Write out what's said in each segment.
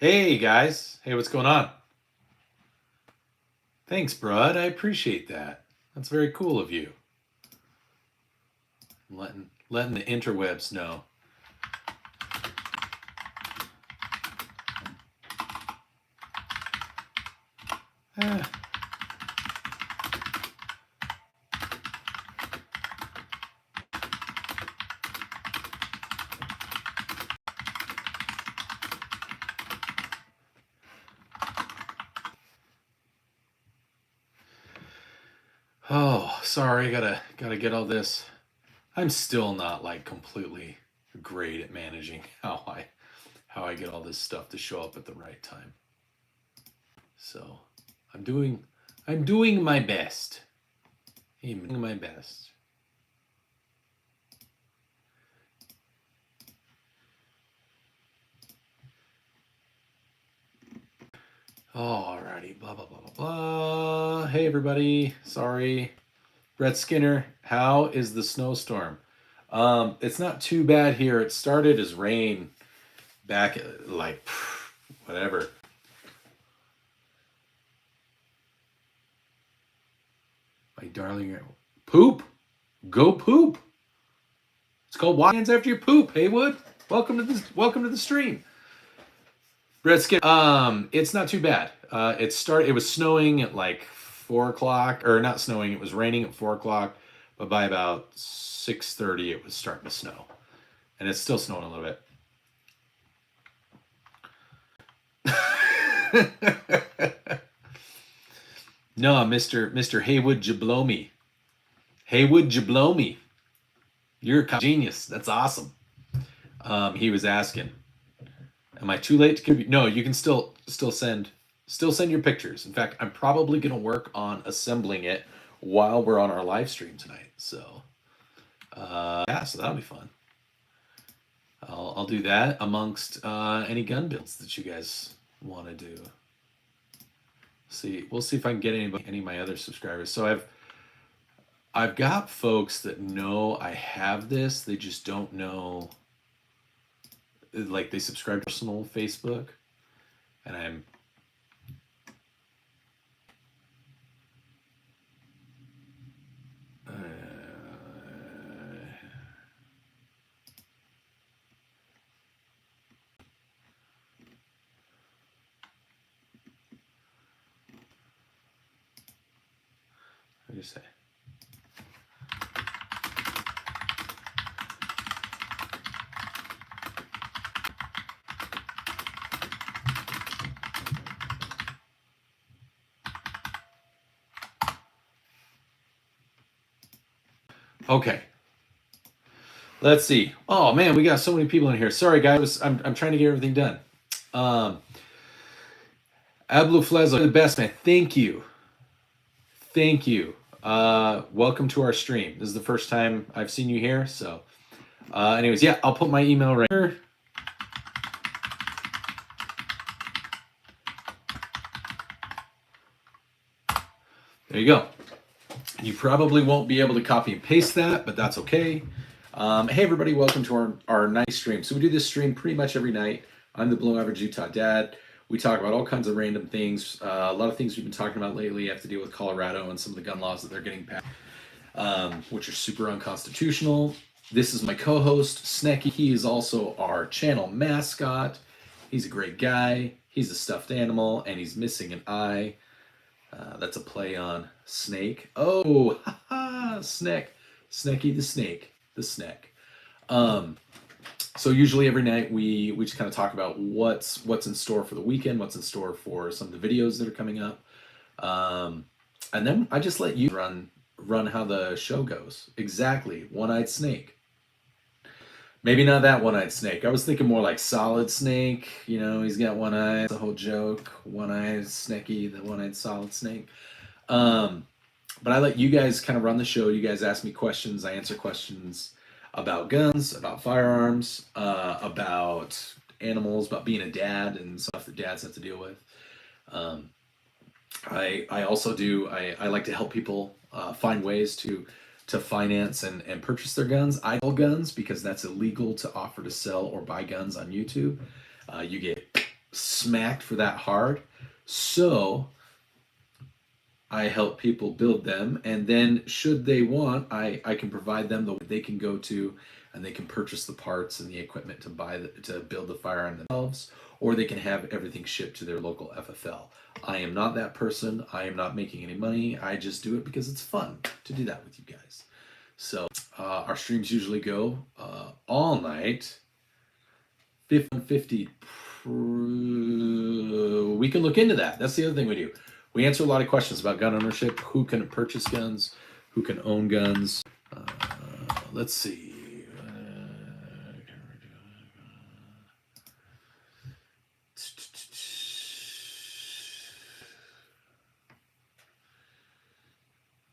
Hey guys, hey, what's going on? Thanks, Brud. I appreciate that. That's very cool of you. Letting the interwebs know. Eh. Oh, sorry. Gotta get all this. I'm still not like completely great at managing how I get all this stuff to show up at the right time. So I'm doing my best. I'm doing my best. Alrighty, blah blah blah blah blah. Hey everybody, sorry. Brett Skinner, how is the snowstorm? It's not too bad here. It started as rain back like whatever. My darling, poop. Go poop. It's called wash hands after you poop. Haywood, welcome to the stream. Brett Skinner. It's not too bad. It was snowing at like 4 o'clock, or not snowing. It was raining at 4 o'clock, but by about 6:30, it was starting to snow, and it's still snowing a little bit. No, Mr. Haywood Jablomi. Haywood Jablomi. You're a genius. That's awesome. He was asking, am I too late to contribute? No, you can still send your pictures. In fact, I'm probably going to work on assembling it while we're on our live stream tonight. So, yeah, so that'll be fun. I'll do that amongst any gun builds that you guys want to do. We'll see if I can get any of my other subscribers. So I've got folks that know I have this. They just don't know. Like they subscribe to personal Facebook, and I'm. What do you say? Okay. Let's see. Oh man, we got so many people in here. Sorry guys, I'm trying to get everything done. Ablu Flezo, the best man. Thank you. Thank you. Welcome to our stream. This is the first time I've seen you here. So anyways, yeah, I'll put my email right here. There you go. You probably won't be able to copy and paste that, but that's okay. Hey everybody, welcome to our night stream. So we do this stream pretty much every night. I'm the Below Average Utah Dad. We talk about all kinds of random things. A lot of things we've been talking about lately have to deal with Colorado and some of the gun laws that they're getting passed, which are super unconstitutional. This is my co-host, Snecky. He is also our channel mascot. He's a great guy. He's a stuffed animal, and he's missing an eye. That's a play on snake. Oh, Sneck. Snecky the snake. The snack. So usually every night we just kind of talk about what's in store for the weekend, what's in store for some of the videos that are coming up, and then I just let you run how the show goes. Exactly, one-eyed snake. Maybe not that one-eyed snake. I was thinking more like Solid Snake. You know, he's got one eye. It's a whole joke. One-eyed Snecky, the one-eyed Solid Snake. But I let you guys kind of run the show. You guys ask me questions. I answer questions about guns, about firearms, about animals, about being a dad and stuff that dads have to deal with. I also I like to help people find ways to finance and purchase their guns. I call guns because that's illegal to offer to sell or buy guns on YouTube. You get smacked for that hard. So I help people build them, and then should they want, I can provide them the way they can go to, and they can purchase the parts and the equipment to build the firearm themselves, or they can have everything shipped to their local FFL. I am not that person. I am not making any money. I just do it because it's fun to do that with you guys. So our streams usually go all night. 50. We can look into that. That's the other thing we do. We answer a lot of questions about gun ownership. Who can purchase guns? Who can own guns? Let's see.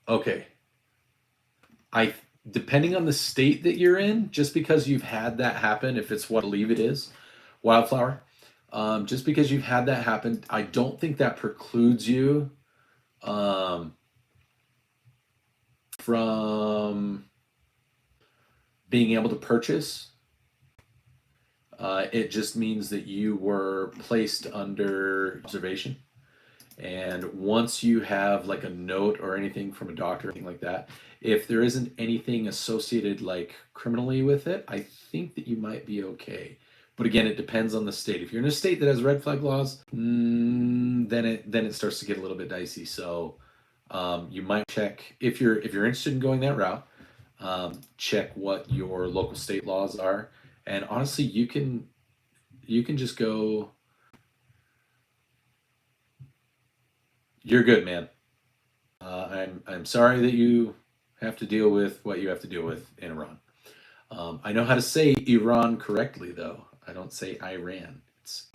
Okay. Depending on the state that you're in, just because you've had that happen, if it's what I believe it is, wildflower, just because you've had that happen, I don't think that precludes you from being able to purchase. It just means that you were placed under observation. And once you have like a note or anything from a doctor or anything like that, if there isn't anything associated like criminally with it, I think that you might be okay. But again, it depends on the state. If you're in a state that has red flag laws, then it starts to get a little bit dicey. So you might check if you're interested in going that route. Check what your local state laws are, and honestly, you can just go. You're good, man. I'm sorry that you have to deal with what you have to deal with in Iran. I know how to say Iran correctly, though. I don't say Iran. It's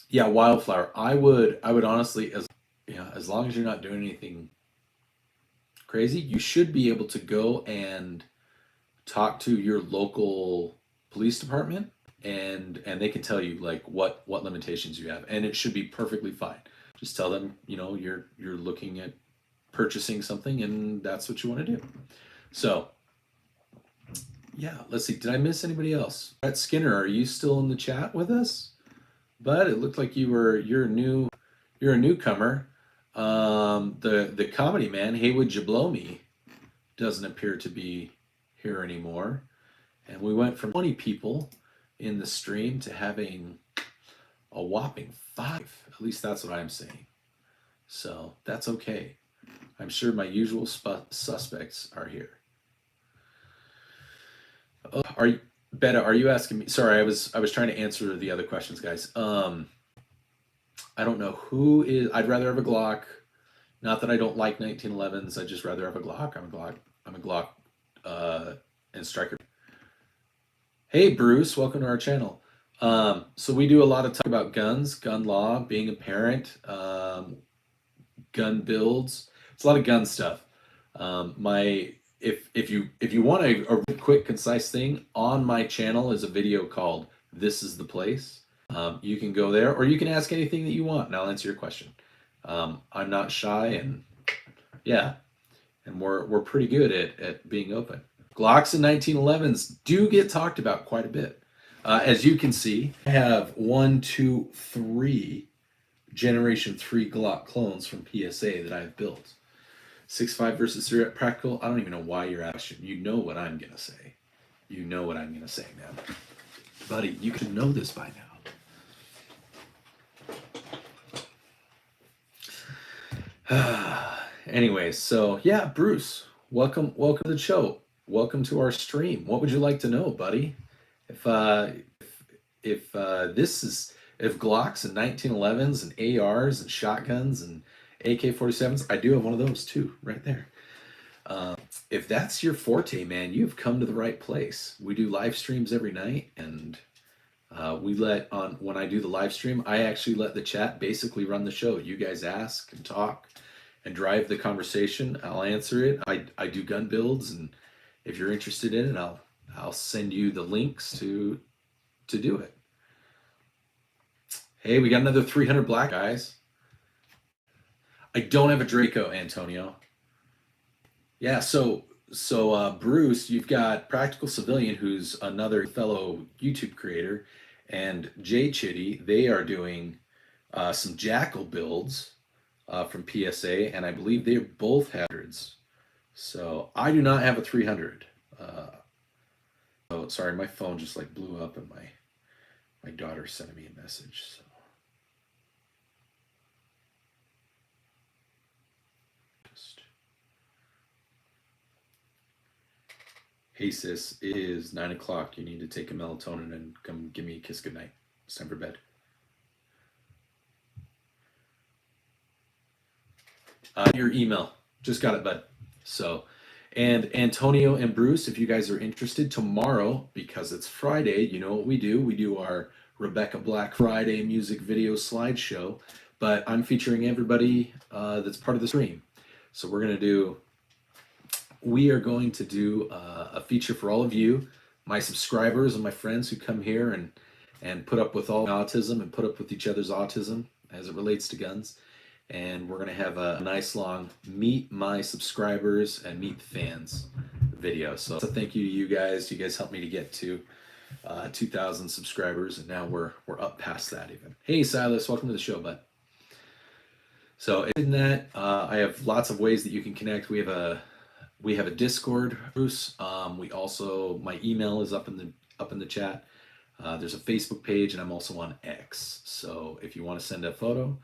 yeah, wildflower. I would honestly, as long as you're not doing anything crazy, you should be able to go and talk to your local police department, and they can tell you like what limitations you have, and it should be perfectly fine. Just tell them, you're looking at purchasing something, and that's what you want to do. So yeah, let's see, did I miss anybody else? Brett Skinner, are you still in the chat with us, bud? It looked like you're a newcomer. The comedy man, Hey Would You Blow Me, doesn't appear to be here anymore. And we went from 20 people in the stream to having a whopping 5. At least that's what I'm saying. So that's okay. I'm sure my usual suspects are here. Oh, Betta, are you asking me? Sorry, I was trying to answer the other questions, guys. I don't know who is. I'd rather have a Glock. Not that I don't like 1911s. I'd just rather have a Glock. I'm a Glock and striker. Hey, Bruce, welcome to our channel. So we do a lot of talk about guns, gun law, being a parent, gun builds. It's a lot of gun stuff. If you want a really quick, concise thing, on my channel is a video called "This Is the Place." You can go there, or you can ask anything that you want, and I'll answer your question. I'm not shy, and yeah, and we're pretty good at being open. Glocks and 1911s do get talked about quite a bit. As you can see, I have 1, 2, 3 Generation 3 Glock clones from PSA that I've built. 6.5 versus 3 practical. I don't even know why you're asking. You know what I'm gonna say. You know what I'm gonna say, man. Buddy, you can know this by now. Anyways, so yeah, Bruce, welcome to the show. Welcome to our stream. What would you like to know, buddy? If Glocks and 1911s and ARs and shotguns and AK-47s, I do have one of those too, right there. If that's your forte, man, you've come to the right place. We do live streams every night, and when I do the live stream, I actually let the chat basically run the show. You guys ask and talk and drive the conversation. I'll answer it. I do gun builds, and if you're interested in it, I'll send you the links to do it. Hey, we got another 300 black, guys. I don't have a Draco, Antonio. Yeah, so Bruce, you've got Practical Civilian, who's another fellow YouTube creator, and J Chitty, they are doing some Jackal builds from PSA, and I believe they both have hundreds. So I do not have a 300. Oh, sorry, my phone just like blew up, and my daughter sent me a message. So. Hey sis, it is 9 o'clock. You need to take a melatonin and come give me a kiss goodnight. It's time for bed. Your email. Just got it, bud. So, and Antonio and Bruce, if you guys are interested, tomorrow, because it's Friday, you know what we do? We do our Rebecca Black Friday music video slideshow, but I'm featuring everybody that's part of the stream. So we are going to do a feature for all of you, my subscribers and my friends who come here and put up with all autism and put up with each other's autism as it relates to guns. And we're going to have a nice long meet my subscribers and meet the fans video. So thank you to you guys. You guys helped me to get to 2,000 subscribers, and now we're up past that even. Hey Silas, welcome to the show, bud. So in that, I have lots of ways that you can connect. We have a Discord, Bruce. We also, my email is up in the chat. There's a Facebook page, and I'm also on X. So if you want to send a photo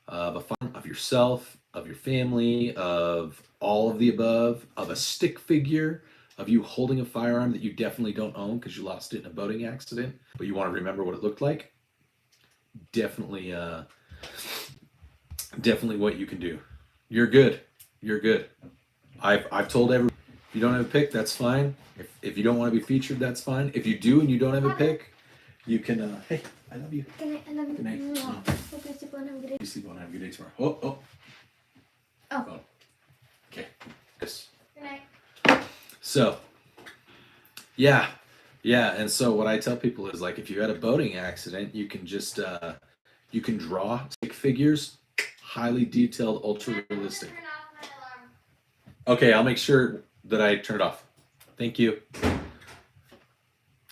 of a farm, of yourself, of your family, of all of the above, of a stick figure, of you holding a firearm that you definitely don't own because you lost it in a boating accident, but you want to remember what it looked like, definitely what you can do. You're good. I've told everyone, if you don't have a pick, that's fine. If you don't want to be featured, that's fine. If you do and you don't have a pick, you can, hey, I love you. Good night. Good night. Hope you sleep well and have a good day. You sleep well and have a good day tomorrow. Oh. Phone. Okay. Yes. Good night. So, yeah. And so what I tell people is, like, if you had a boating accident, you can just, you can draw stick figures, highly detailed, ultra realistic. Okay, I'll make sure that I turn it off. Thank you.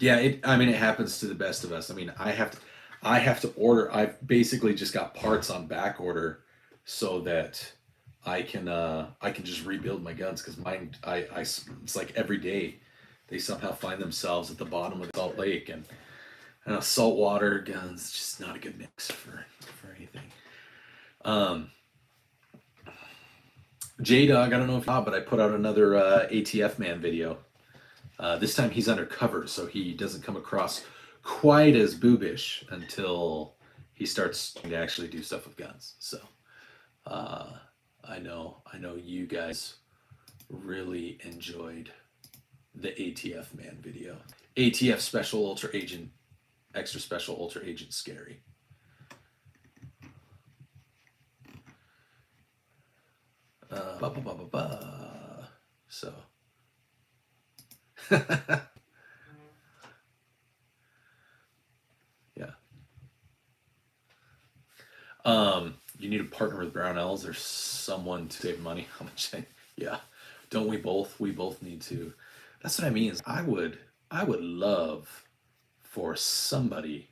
Yeah, it happens to the best of us. I mean, I have to order. I've basically just got parts on back order so that I can just rebuild my guns, because mine, it's like every day they somehow find themselves at the bottom of Salt Lake, and saltwater guns, just not a good mix for anything. J-Dog, I don't know if you saw, but I put out another ATF man video. This time he's undercover, so he doesn't come across quite as boobish until he starts to actually do stuff with guns. So I know you guys really enjoyed the ATF man video. ATF Special Ultra Agent, Extra Special Ultra Agent Scary. So yeah. You need a partner with Brownells or someone to save money. How much? Yeah. Don't we both? We both need to. That's what I mean. Is I would love for somebody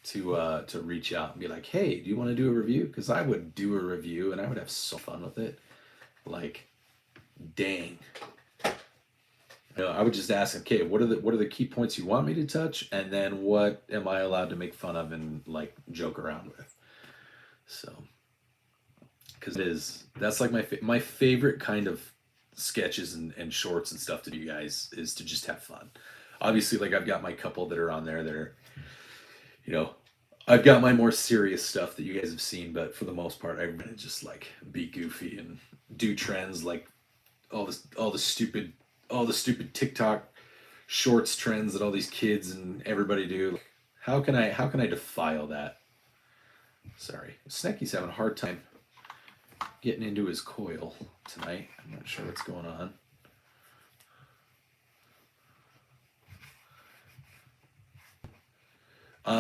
to reach out and be like, hey, do you want to do a review? Because I would do a review and I would have so fun with it. Like, dang. I would just ask, okay, what are the key points you want me to touch, and then what am I allowed to make fun of and like joke around with? So, because that's like my favorite kind of sketches and shorts and stuff to do, guys, is to just have fun. Obviously, like, I've got my couple that are on there that are, I've got my more serious stuff that you guys have seen, but for the most part, I'm gonna just like be goofy and do trends, like all the stupid TikTok shorts trends that all these kids and everybody do. How can I defile that? Sorry, Snecky's having a hard time getting into his coil tonight. I'm not sure what's going on.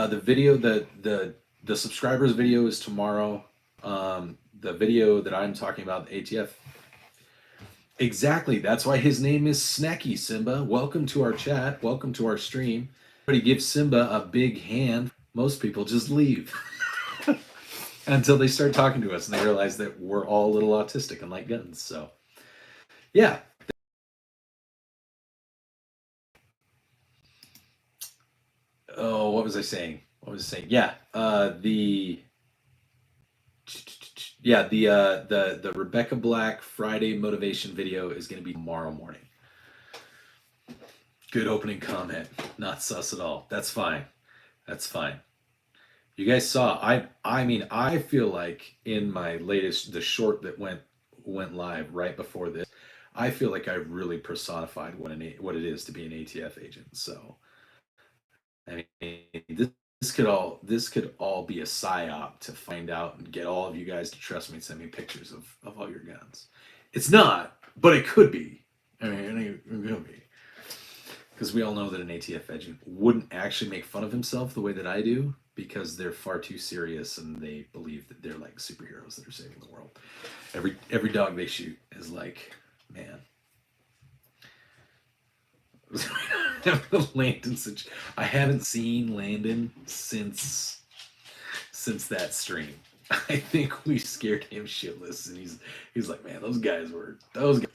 The video, the subscribers video is tomorrow. The video that I'm talking about, the ATF. Exactly. That's why his name is Snacky, Simba. Welcome to our chat. Welcome to our stream. give Simba a big hand, most people just leave until they start talking to us and they realize that we're all a little autistic and like guns. So, yeah. Oh, what was I saying? Yeah, the Rebecca Black Friday motivation video is going to be tomorrow morning. Good opening comment. Not sus at all. That's fine. You guys saw. I mean, I feel like in my latest, the short that went live right before this, I feel like I really personified what it is to be an ATF agent. So, I mean, this could all be a psyop to find out and get all of you guys to trust me and send me pictures of all your guns. It's not, but it could be. I mean, it could be. Because we all know that an ATF agent wouldn't actually make fun of himself the way that I do, because they're far too serious and they believe that they're like superheroes that are saving the world. Every dog they shoot is like, man. I haven't seen Landon since that stream. I think we scared him shitless, and he's like, man, those guys were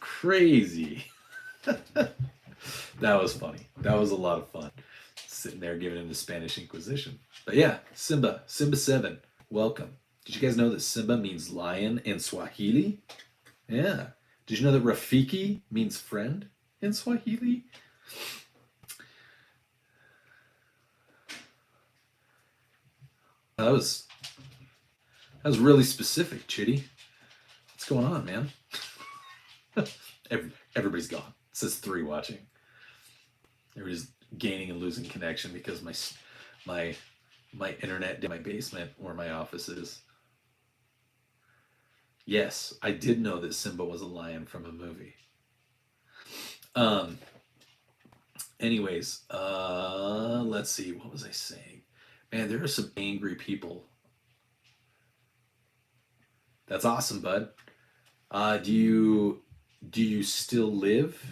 crazy. That was funny. That was a lot of fun. Sitting there giving him the Spanish Inquisition. But yeah, Simba 7, welcome. Did you guys know that Simba means lion in Swahili? Yeah. Did you know that Rafiki means friend in Swahili? That was really specific, Chitty. What's going on, man? Everybody's gone. It says 3 watching. Everybody's gaining and losing connection because my internet in my basement where my office is. Yes, I did know that Simba was a lion from a movie. Anyways, let's see. What was I saying? Man, there are some angry people. That's awesome, bud. Do you still live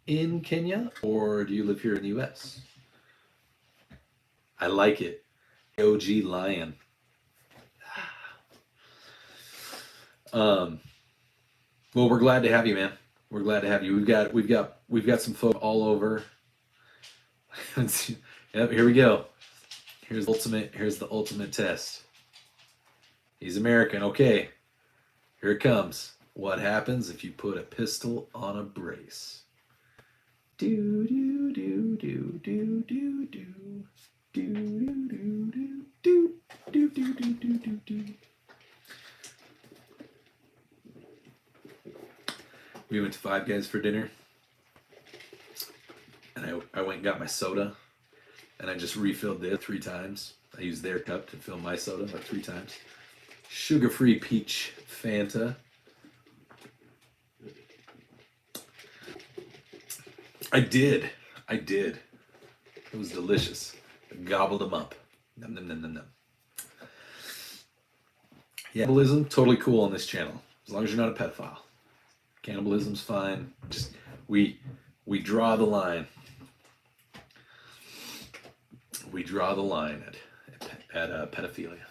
in Kenya, or do you live here in the US? I like it. OG lion. Well, we're glad to have you, man. We're glad to have you. We've got some folk all over. Yep, here we go. Here's the ultimate test. He's American. Okay. Here it comes. What happens if you put a pistol on a brace? Do do do do do do do do do do do do do do do do do. We went to Five Guys for dinner, and I went and got my soda, and I just refilled there 3 times. I used their cup to fill my soda like 3 times. Sugar-free peach Fanta. I did. It was delicious. I gobbled them up. Nom, nom, nom, nom, nom. Yeah, cannibalism, totally cool on this channel, as long as you're not a pedophile. Cannibalism's fine. Just we draw the line. We draw the line at pedophilia.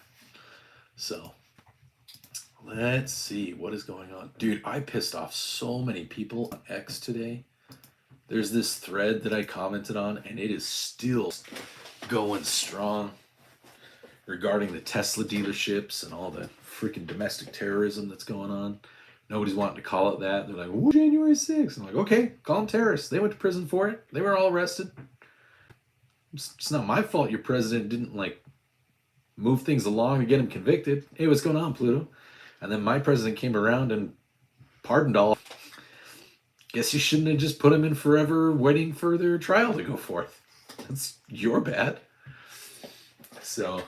So let's see what is going on, dude. I pissed off so many people on X today. There's this thread that I commented on, and it is still going strong regarding the Tesla dealerships and all the freaking domestic terrorism that's going on. Nobody's wanting to call it that. They're like, "Ooh, January 6th." I'm like, okay, call them terrorists. They went to prison for it. They were all arrested. It's not my fault your president didn't like move things along to get him convicted. Hey, what's going on, Pluto? And then my president came around and pardoned all. Guess you shouldn't have just put them in forever waiting for their trial to go forth. That's your bad. So,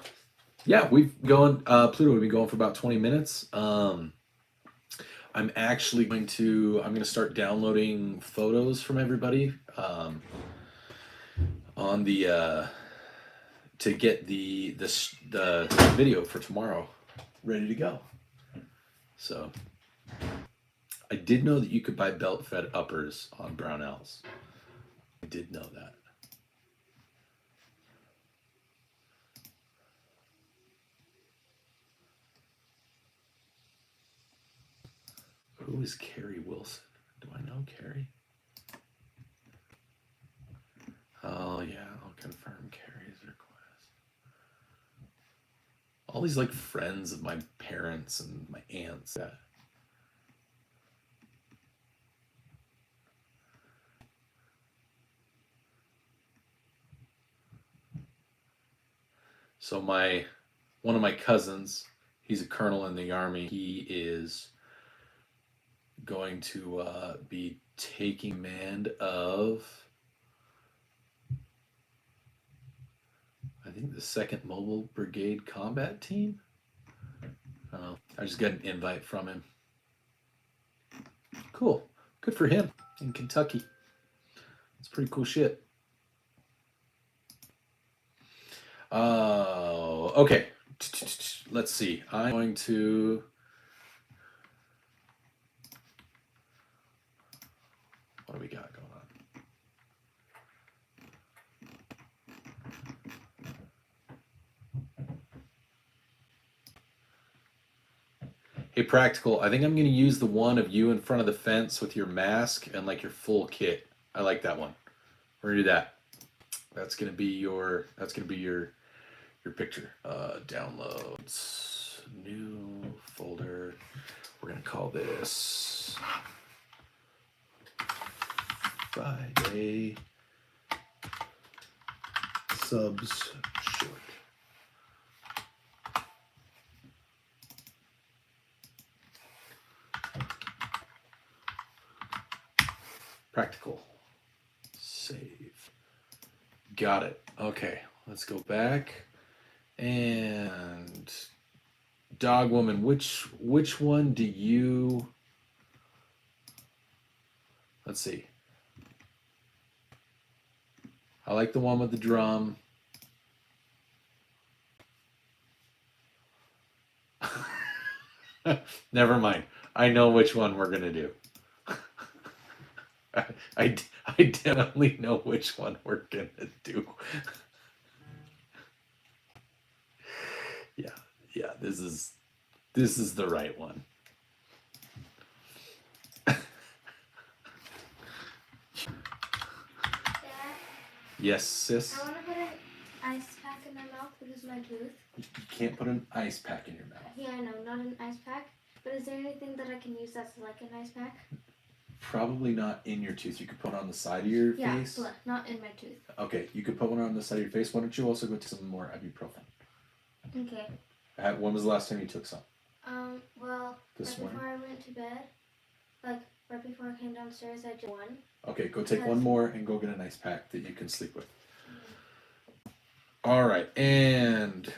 yeah, we've going, Pluto will be going for about 20 minutes. I'm actually going to start downloading photos from everybody on the to get the video for tomorrow ready to go. So I did know that you could buy belt fed uppers on Brownells. I did know that. is Carrie Wilson? Do I know Carrie? Oh yeah, I'll confirm Carrie's request. All these like friends of my parents and my aunts. Yeah. So one of my cousins, he's a colonel in the army. He is going to be taking command of, I think, the 2nd Mobile Brigade Combat Team. I just got an invite from him. Cool. Good for him in Kentucky. It's pretty cool shit. Okay. Let's see. I'm going to... What do we got going on? Hey, Practical, I think I'm going to use the one of you in front of the fence with your mask and like your full kit. I like that one. We're going to do that. That's going to be your picture. Downloads, new folder. We're going to call this Friday Subs Short. Practical. Save. Got it. Okay, let's go back. And Dog Woman, which one do you... Let's see. I like the one with the drum. Never mind. I know which one we're gonna do. I definitely know which one we're gonna do. Yeah, this is the right one. Dad, Yes, sis. I want to put an ice pack in my mouth because of my tooth. You can't put an ice pack in your mouth. Yeah, I know, not an ice pack. But is there anything that I can use that's like an ice pack? Probably not in your tooth. You could put it on the side of your face. Yeah, not in my tooth. Okay, you could put one on the side of your face. Why don't you also go take some more ibuprofen? Okay. When was the last time you took some? Well, This right morning? before I went to bed, like right before I came downstairs, I did one. Okay, go take one more and go get an ice pack that you can sleep with. All right, and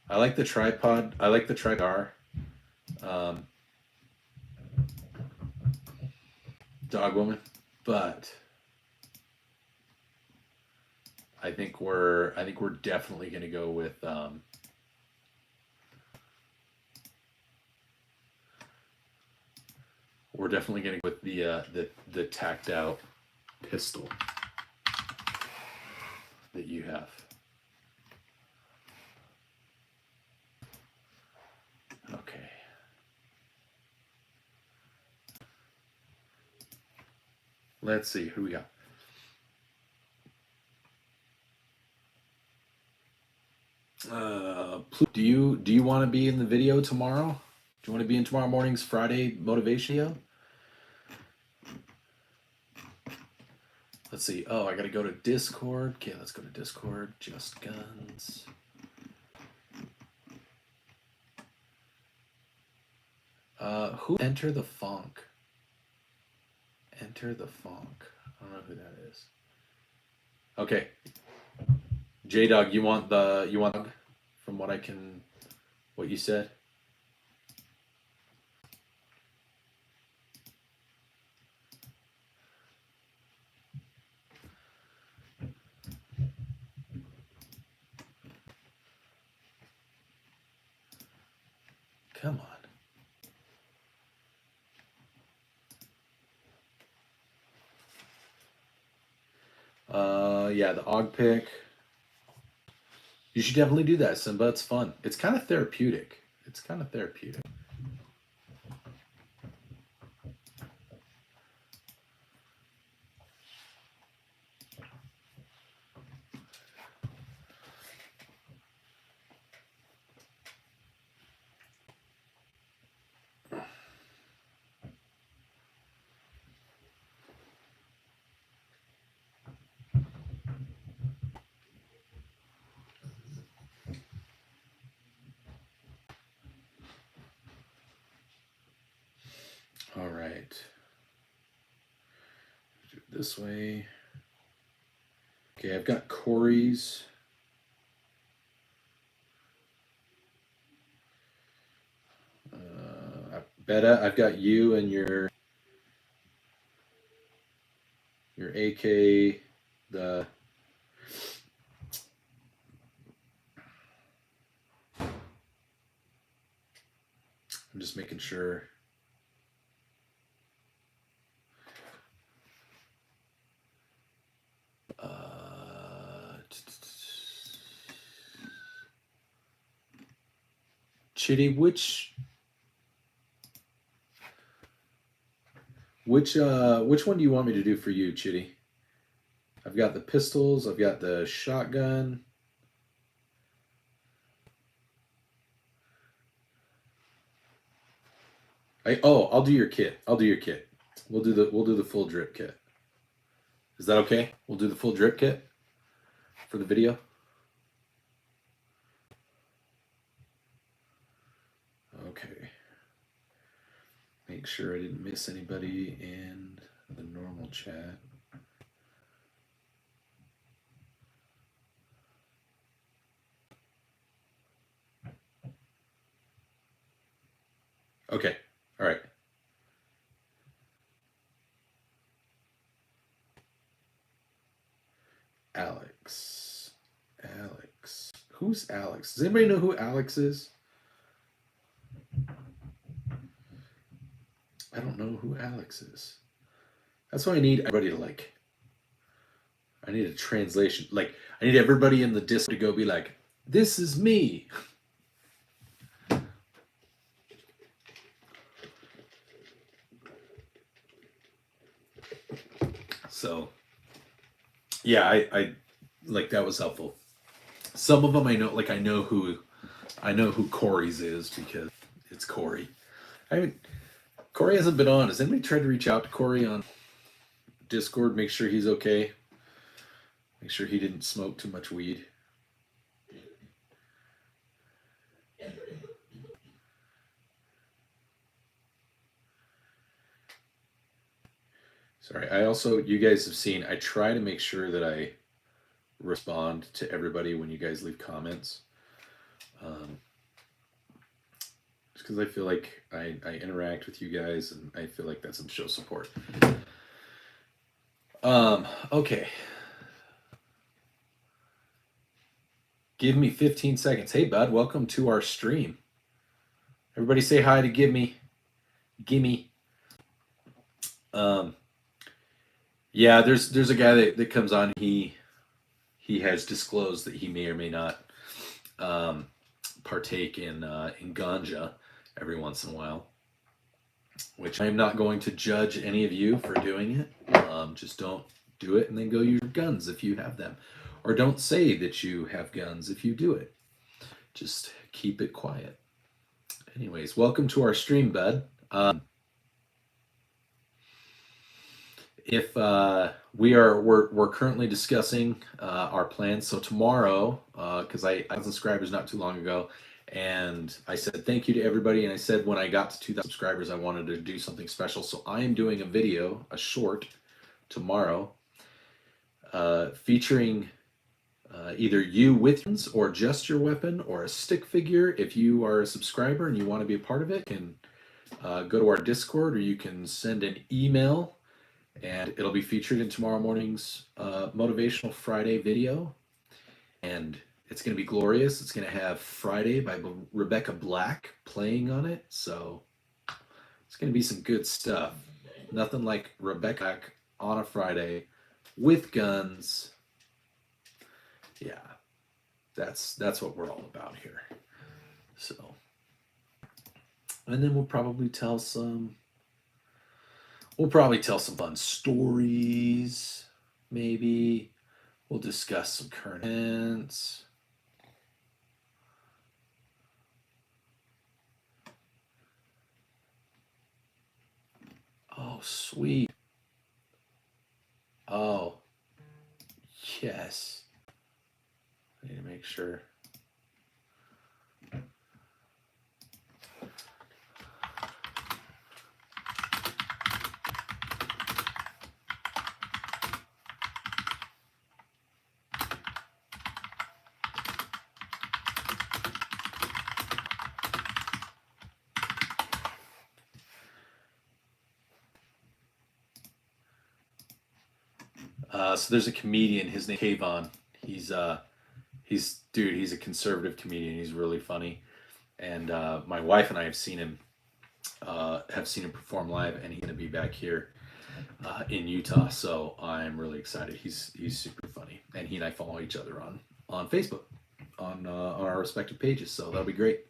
I like the tripod. I like the tripod. Dog Woman, but I think we're definitely going to go with we're definitely going to go with the tacked out pistol that you have. Okay. Let's see who we got. Do you want to be in the video tomorrow? Do you want to be in tomorrow morning's Friday motivation video? Let's see. Oh, I got to go to Discord. Okay, let's go to Discord. Just Guns. Who? Enter the Funk. Enter the Funk. I don't know who that is. Okay. J-Dog, you want from what you said? Come on. Yeah, the Og pick. You should definitely do that, Simba. It's fun. It's kind of therapeutic. All right. Do it this way. Okay, I've got Corey's. Betta, I've got you and your AK, the I'm just making sure. Chitty, which one do you want me to do for you, Chitty? I've got the pistols, I've got the shotgun. I'll do your kit. We'll do the full drip kit. Is that okay? We'll do the full drip kit for the video. Okay. Make sure I didn't miss anybody in the normal chat. Okay. All right. Alex. Who's Alex? Does anybody know who Alex is? I don't know who Alex is. That's why I need everybody to like. I need a translation. Like, I need everybody in the Discord to go be like, this is me. So, yeah, I like that was helpful. Some of them I know, like I know who Corey's is because it's Corey. Corey hasn't been on. Has anybody tried to reach out to Corey on Discord? Make sure he's okay. Make sure he didn't smoke too much weed. Sorry, you guys have seen, I try to make sure that I respond to everybody when you guys leave comments. Just because I feel like I interact with you guys and I feel like that's some show support. Okay. Give me 15 seconds. Hey, bud, welcome to our stream. Everybody say hi to Gimme. Yeah, there's a guy that comes on. He has disclosed that he may or may not partake in ganja every once in a while, which I'm not going to judge any of you for doing it. Just don't do it and then go use your guns if you have them. Or don't say that you have guns if you do it. Just keep it quiet. Anyways, welcome to our stream, bud. We're currently discussing our plans. So tomorrow, because I got subscribers not too long ago, and I said thank you to everybody, and I said when I got to 2,000 subscribers, I wanted to do something special. So I am doing a video, a short, tomorrow, featuring either you with guns or just your weapon or a stick figure. If you are a subscriber and you want to be a part of it, you can go to our Discord, or you can send an email, and it'll be featured in tomorrow morning's Motivational Friday video. And it's going to be glorious. It's going to have Friday by Rebecca Black playing on it. So it's going to be some good stuff. Nothing like Rebecca Black on a Friday with guns. Yeah. That's what we're all about here. So, and then we'll probably tell some fun stories. Maybe we'll discuss some current events. Oh, sweet. Oh, yes. I need to make sure. So there's a comedian. His name is Kayvon. He's a conservative comedian. He's really funny, and my wife and I have seen him perform live, and he's gonna be back here in Utah. So I'm really excited. He's super funny, and he and I follow each other on Facebook, on our respective pages. So that'll be great.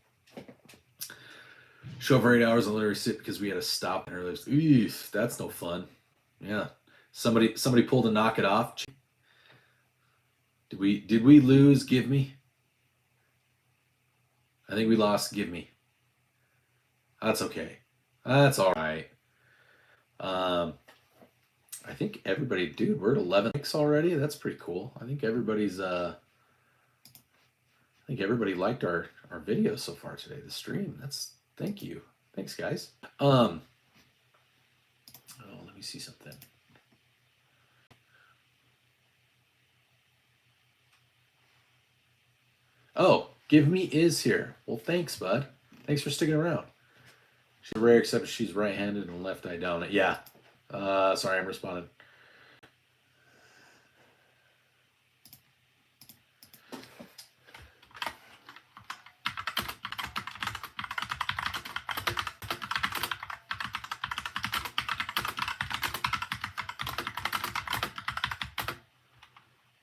Show for 8 hours and literally sit because we had to stop earlier. Oof, that's no fun. Yeah. Somebody pulled a knock it off. Did we lose Give Me? I think we lost Give Me. That's okay. That's all right. I think everybody, dude, we're at 11 likes already. That's pretty cool. I think everybody liked our video so far today, the stream. Thank you. Thanks, guys. Let me see something. Oh, Give Me is here. Well, thanks, bud. Thanks for sticking around. She's rare, except she's right-handed and left eye down. Yeah. Sorry, I'm responding.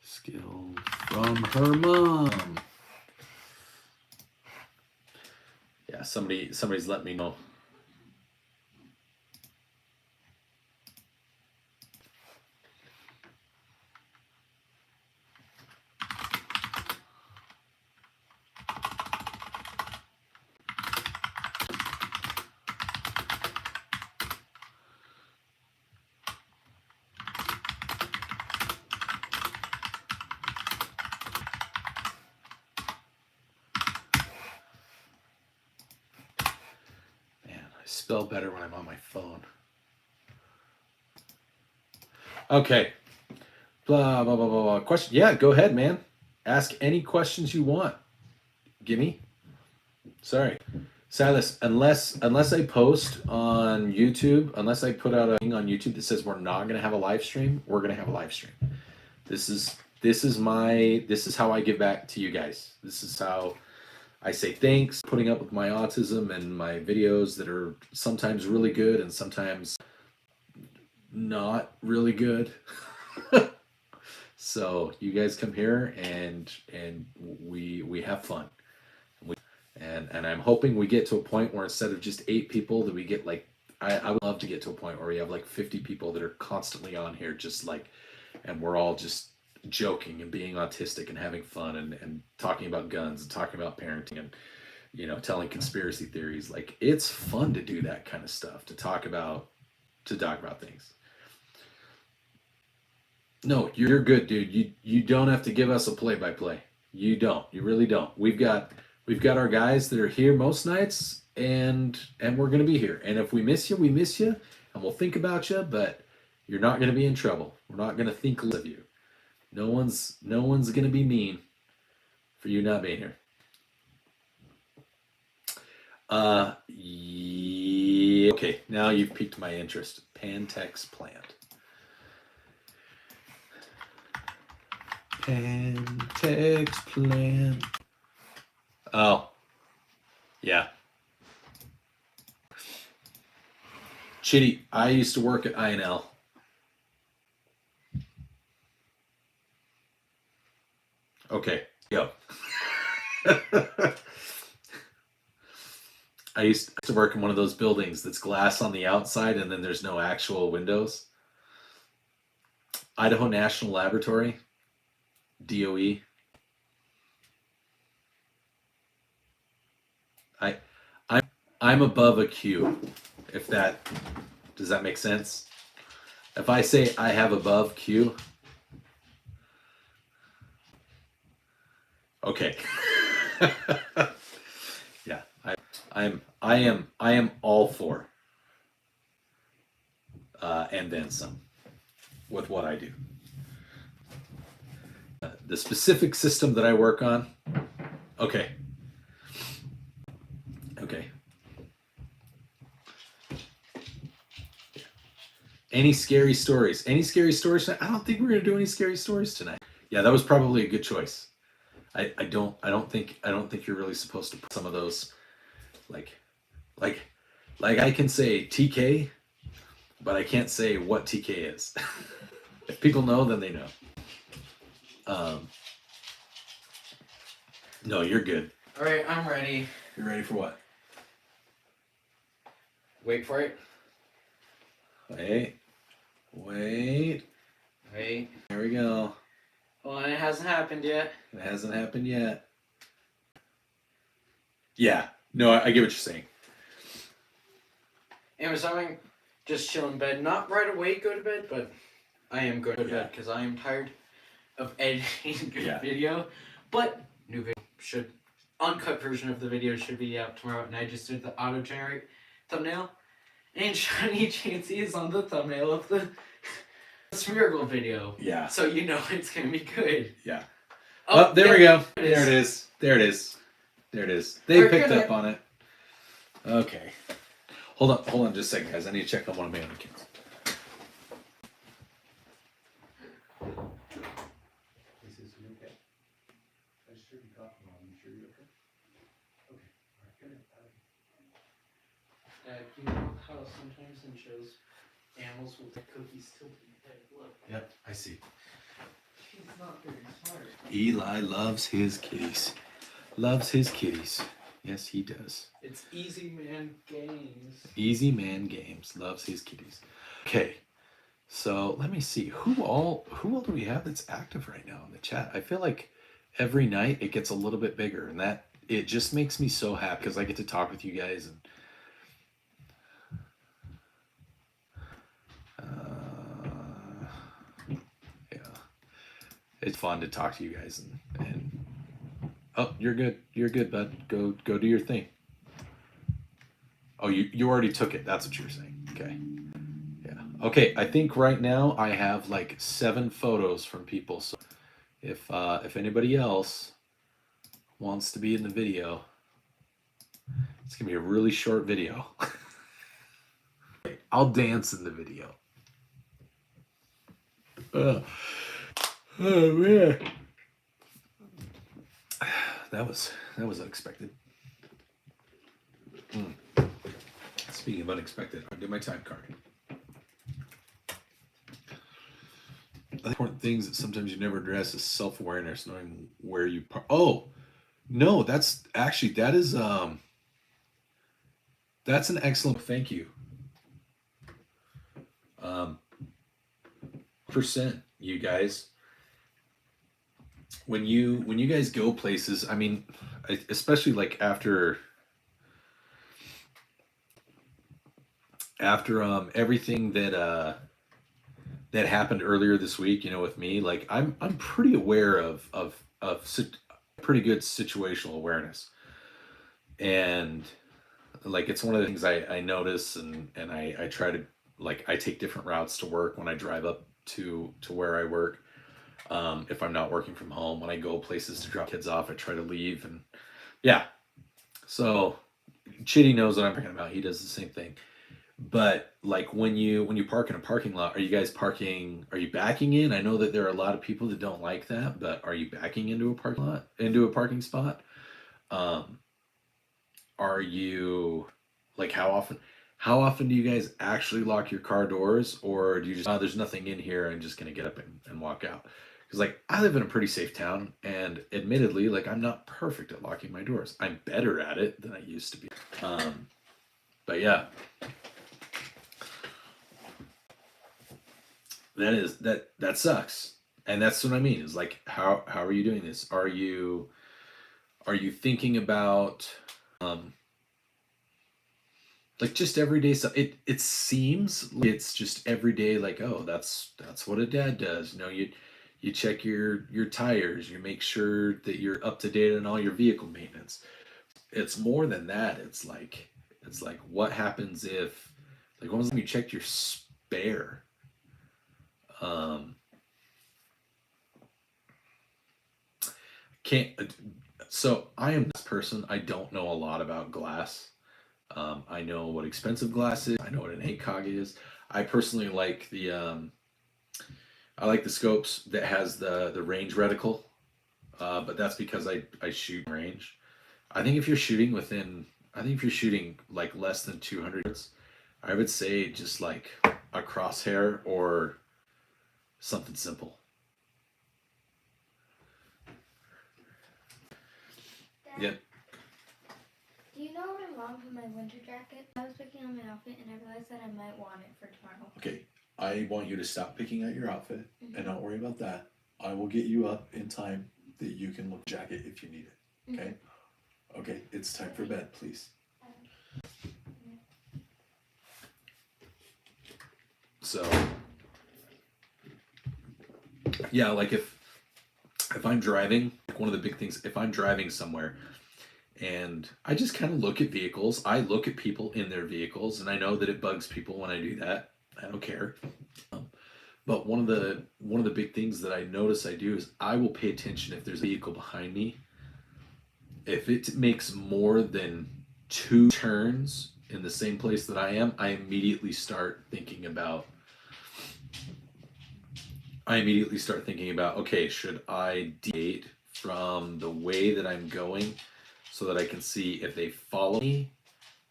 Skill from her mom. Yeah, somebody's let me know. Spell better when I'm on my phone. Okay. Blah, blah, blah, blah, blah. Question. Yeah, go ahead, man. Ask any questions you want. Gimme. Sorry. Silas, unless I post on YouTube, unless I put out a thing on YouTube that says we're not going to have a live stream, we're going to have a live stream. This is how I give back to you guys. This is how I say thanks, putting up with my autism and my videos that are sometimes really good and sometimes not really good. So you guys come here and we have fun. And I'm hoping we get to a point where instead of just 8 people that we get like, I would love to get to a point where we have like 50 people that are constantly on here just like, and we're all just joking and being autistic and having fun and talking about guns and talking about parenting and telling conspiracy theories. Like, it's fun to do that kind of stuff, to talk about things. No, you're good, dude. You don't have to give us a play-by-play. You really don't. We've got our guys that are here most nights, and we're gonna be here. And if we miss you, and we'll think about you, but you're not gonna be in trouble. We're not gonna think less of you. No one's gonna be mean for you not being here. Yeah, okay, now you've piqued my interest. Pantex plant. Pantex plant. Oh, yeah. Chitty, I used to work at INL. Okay, go. I used to work in one of those buildings that's glass on the outside and then there's no actual windows. Idaho National Laboratory, DOE. I'm above a Q. If that does that make sense? If I say I have above Q, okay. Yeah, I am all for and then some with what I do. The specific system that I work on. Okay. Any scary stories? Any scary stories tonight? I don't think we're gonna do any scary stories tonight. Yeah, that was probably a good choice. I don't think you're really supposed to put some of those like I can say TK, but I can't say what TK is. If people know, then they know. No, you're good. All right, I'm ready. You're ready for what? Wait for it. Wait. There we go. Well, it hasn't happened yet. It hasn't happened yet. Yeah. No, I get what you're saying. Anyways, I'm just chill in bed. Not right away go to bed, but I am going to bed because I am tired of editing good video. But new video uncut version of the video should be out tomorrow, and I just did the auto-generate thumbnail. And Shiny Chansey is on the thumbnail of the Smeargle video. Yeah. So you know it's going to be good. Yeah. Oh, there we go. There it is. They picked up on it. Okay. Hold on just a second, guys. I need to check on one of my other kids. You know how sometimes in shows animals will take cookies till the egg. Look. Yep, I see. He's not very smart. Eli loves his kitties. Loves his kitties. Yes, he does. It's Easy Man Games. Easy Man Games. Loves his kitties. Okay. So let me see. Who all do we have that's active right now in the chat? I feel like every night it gets a little bit bigger, and that it just makes me so happy because I get to talk with you guys and it's fun to talk to you guys and oh, you're good, bud. Go do your thing. Oh, you already took it. That's what you're saying. Okay. Yeah. Okay. I think right now I have like 7 photos from people. So if anybody else wants to be in the video, it's gonna be a really short video. I'll dance in the video. Oh man, that was unexpected. Speaking of unexpected, I'll do my time card. Important things that sometimes you never address is self-awareness, knowing where you park. Oh no, that's an excellent. Thank you. Percent, you guys. When you guys go places, I mean, especially like after everything that happened earlier this week, you know, with me, like I'm pretty aware of pretty good situational awareness, and like it's one of the things I notice, and I try to, like, I take different routes to work when I drive up to where I work. If I'm not working from home, when I go places to drop kids off, I try to leave, and yeah. So Chitty knows what I'm talking about. He does the same thing. But like when you park in a parking lot, are you backing in? I know that there are a lot of people that don't like that, but are you backing into a parking spot? Are you, like, how often do you guys actually lock your car doors, or do you just, there's nothing in here, I'm just gonna get up and walk out? Because like I live in a pretty safe town, and admittedly, like I'm not perfect at locking my doors. I'm better at it than I used to be. But yeah, that sucks, and that's what I mean. Is like how are you doing this? Are you thinking about like just everyday stuff? It seems like it's just everyday. Like, oh, that's what a dad does. You know, you check your tires. You make sure that you're up to date on all your vehicle maintenance. It's more than that. It's like what happens if, like, when was the time you checked your spare? Can't. So I am this person. I don't know a lot about glass. I know what expensive glass is. I know what an ACOG is. I personally like the I like the scopes that has the range reticle, but that's because I shoot range. I think if you're shooting like less than 200 yards, I would say just like a crosshair or something simple. Dad, Yeah. do you know my mom put my winter jacket? I was picking on my outfit and I realized that I might want it for tomorrow. Okay, I want you to stop picking out your outfit and not worry about that. I will get you up in time that you can look jacket if you need it. Okay? Okay, it's time for bed, please. So yeah, like if I'm driving, like one of the big things, if I'm driving somewhere and I just kind of look at vehicles, I look at people in their vehicles, and I know that it bugs people when I do that. I don't care. But one of the big things that I notice I do is I will pay attention if there's a vehicle behind me. If it makes more than 2 turns in the same place that I am, I immediately start thinking about, okay, should I deviate from the way that I'm going so that I can see if they follow me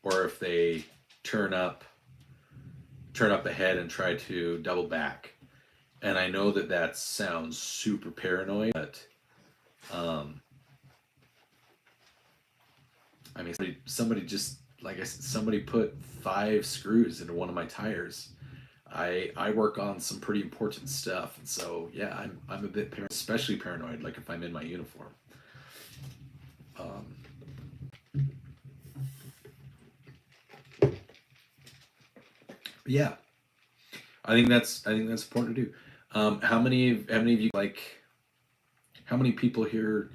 or if they turn up ahead and try to double back. And I know that sounds super paranoid, but I mean, somebody just, like I said, somebody put 5 screws into one of my tires. I work on some pretty important stuff, and so yeah, I'm a bit especially paranoid, like if I'm in my uniform. Yeah, I think that's important to do. How many of you, like, how many people here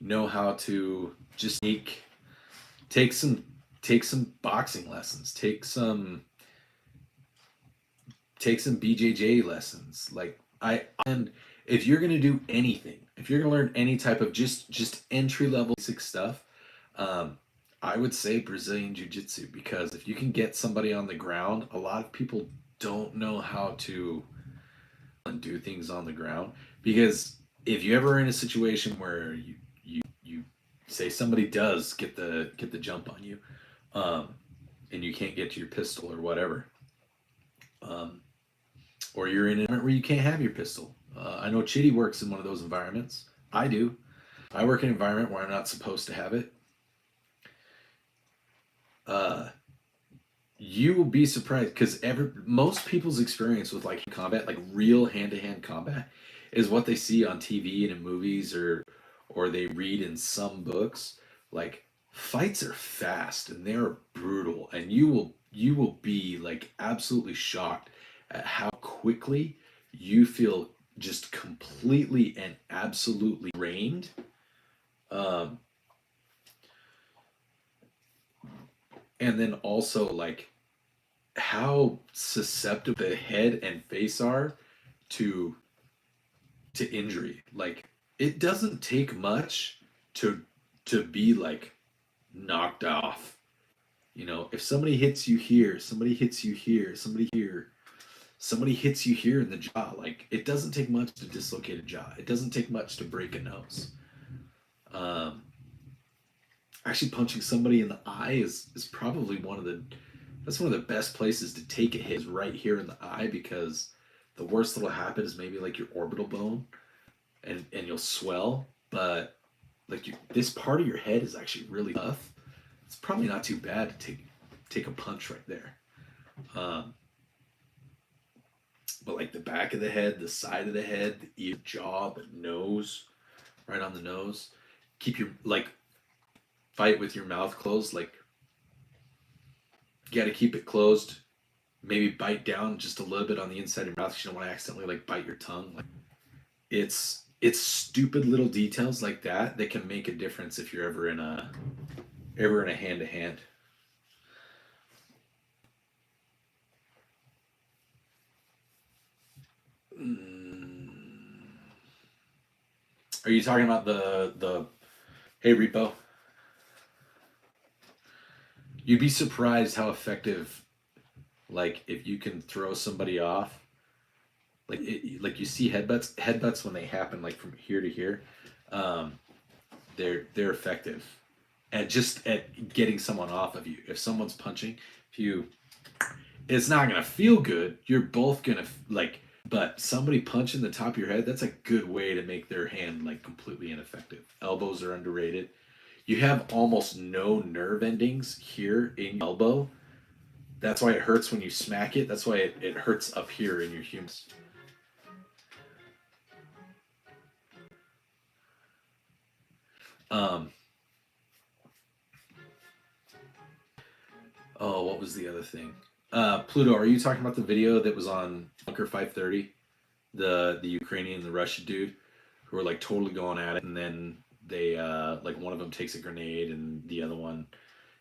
know how to just take some boxing lessons, take some BJJ lessons? Like, and if you're gonna do anything, if you're gonna learn any type of just entry level basic stuff, I would say Brazilian Jiu-Jitsu, because if you can get somebody on the ground, a lot of people don't know how to do things on the ground. Because if you ever are in a situation where you say somebody does get the jump on you, and you can't get to your pistol or whatever, or you're in an environment where you can't have your pistol. I know Chitty works in one of those environments. I do. I work in an environment where I'm not supposed to have it. You will be surprised, because most people's experience with like combat, like real hand-to-hand combat, is what they see on TV and in movies, or they read in some books. Like, fights are fast and they're brutal, and you will be like absolutely shocked at how quickly you feel just completely and absolutely drained. And then also, like, how susceptible the head and face are to injury. Like, it doesn't take much to be like knocked off. You know, if somebody hits you here, somebody hits you here, somebody hits you here in the jaw, like, it doesn't take much to dislocate a jaw. It doesn't take much to break a nose. Actually, punching somebody in the eye is probably one of the best places to take a hit, is right here in the eye, because the worst that'll happen is maybe like your orbital bone. and you'll swell, but like this part of your head is actually really tough. It's probably not too bad to take a punch right there. But like the back of the head, the side of the head, the ear, jaw, the nose, right on the nose. Keep your, like, fight with your mouth closed. Like, you got to keep it closed. Maybe bite down just a little bit on the inside of your mouth because you don't want to accidentally like bite your tongue. Like, it's stupid little details like that that can make a difference if you're ever in a hand to hand. Are you talking about the hey repo? You'd be surprised how effective, like if you can throw somebody off, like like you see headbutts when they happen like from here to here, they're effective at just at getting someone off of you. If someone's punching, it's not gonna feel good. You're both gonna like, but somebody punching the top of your head, that's a good way to make their hand like completely ineffective. Elbows are underrated. You have almost no nerve endings here in your elbow. That's why it hurts when you smack it. That's why it hurts up here in your humerus. Oh, what was the other thing? Pluto, are you talking about the video that was on Bunker 530? The Ukrainian and the Russian dude who were like totally going at it, and then they like one of them takes a grenade and the other one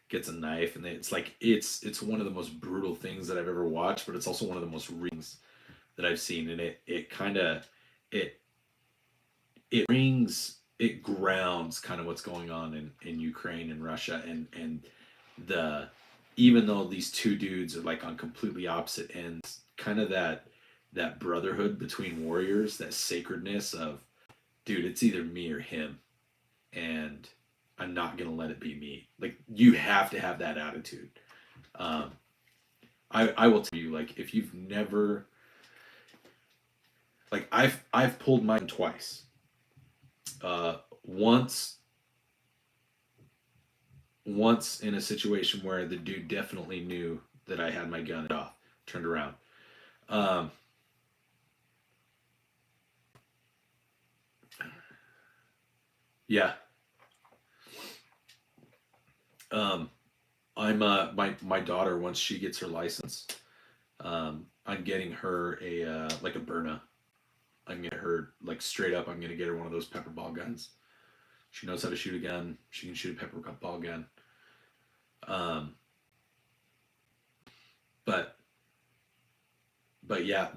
gets a knife, and it's like it's one of the most brutal things that I've ever watched, but it's also one of the most rings that I've seen, and it kind of it it grounds kind of what's going on in Ukraine and Russia, and the even though these two dudes are like on completely opposite ends, kind of that brotherhood between warriors, that sacredness of, dude, it's either me or him, and I'm not gonna let it be me. Like, you have to have that attitude. I will tell you, like, if you've never, like, I've pulled mine twice. Once in a situation where the dude definitely knew that I had my gun off, turned around. Yeah. I'm my daughter, once she gets her license, I'm getting her a like a Byrna. I'm gonna get her, like, straight up, I'm gonna get her one of those pepper ball guns. She knows how to shoot a gun. She can shoot a pepper ball gun. But yeah,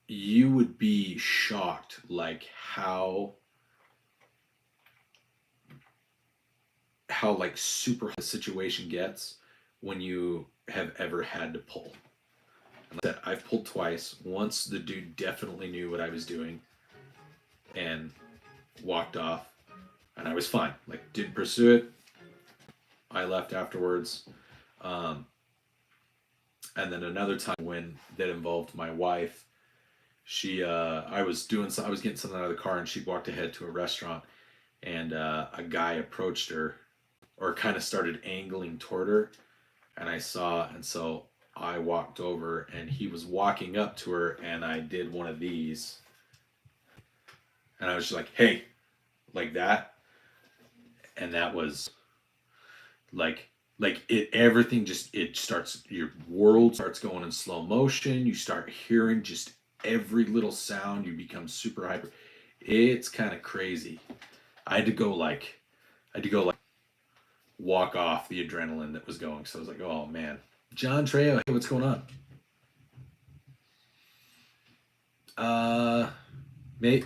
you would be shocked, like how like super the situation gets when you have ever had to pull. And like I said, I've pulled twice. Once the dude definitely knew what I was doing and walked off, and I was fine. Like, didn't pursue it. I left afterwards. And then another time when that involved my wife, I was getting something out of the car, and she walked ahead to a restaurant, and a guy approached her, or kind of started angling toward her, and so I walked over, and he was walking up to her, and I did one of these, and I was just like, hey, like that, and that was like everything just, your world starts going in slow motion. You start hearing just every little sound. You become super hyper. It's kind of crazy. I had to go like walk off the adrenaline that was going. So I was like, oh man. John Trejo, hey, what's going on?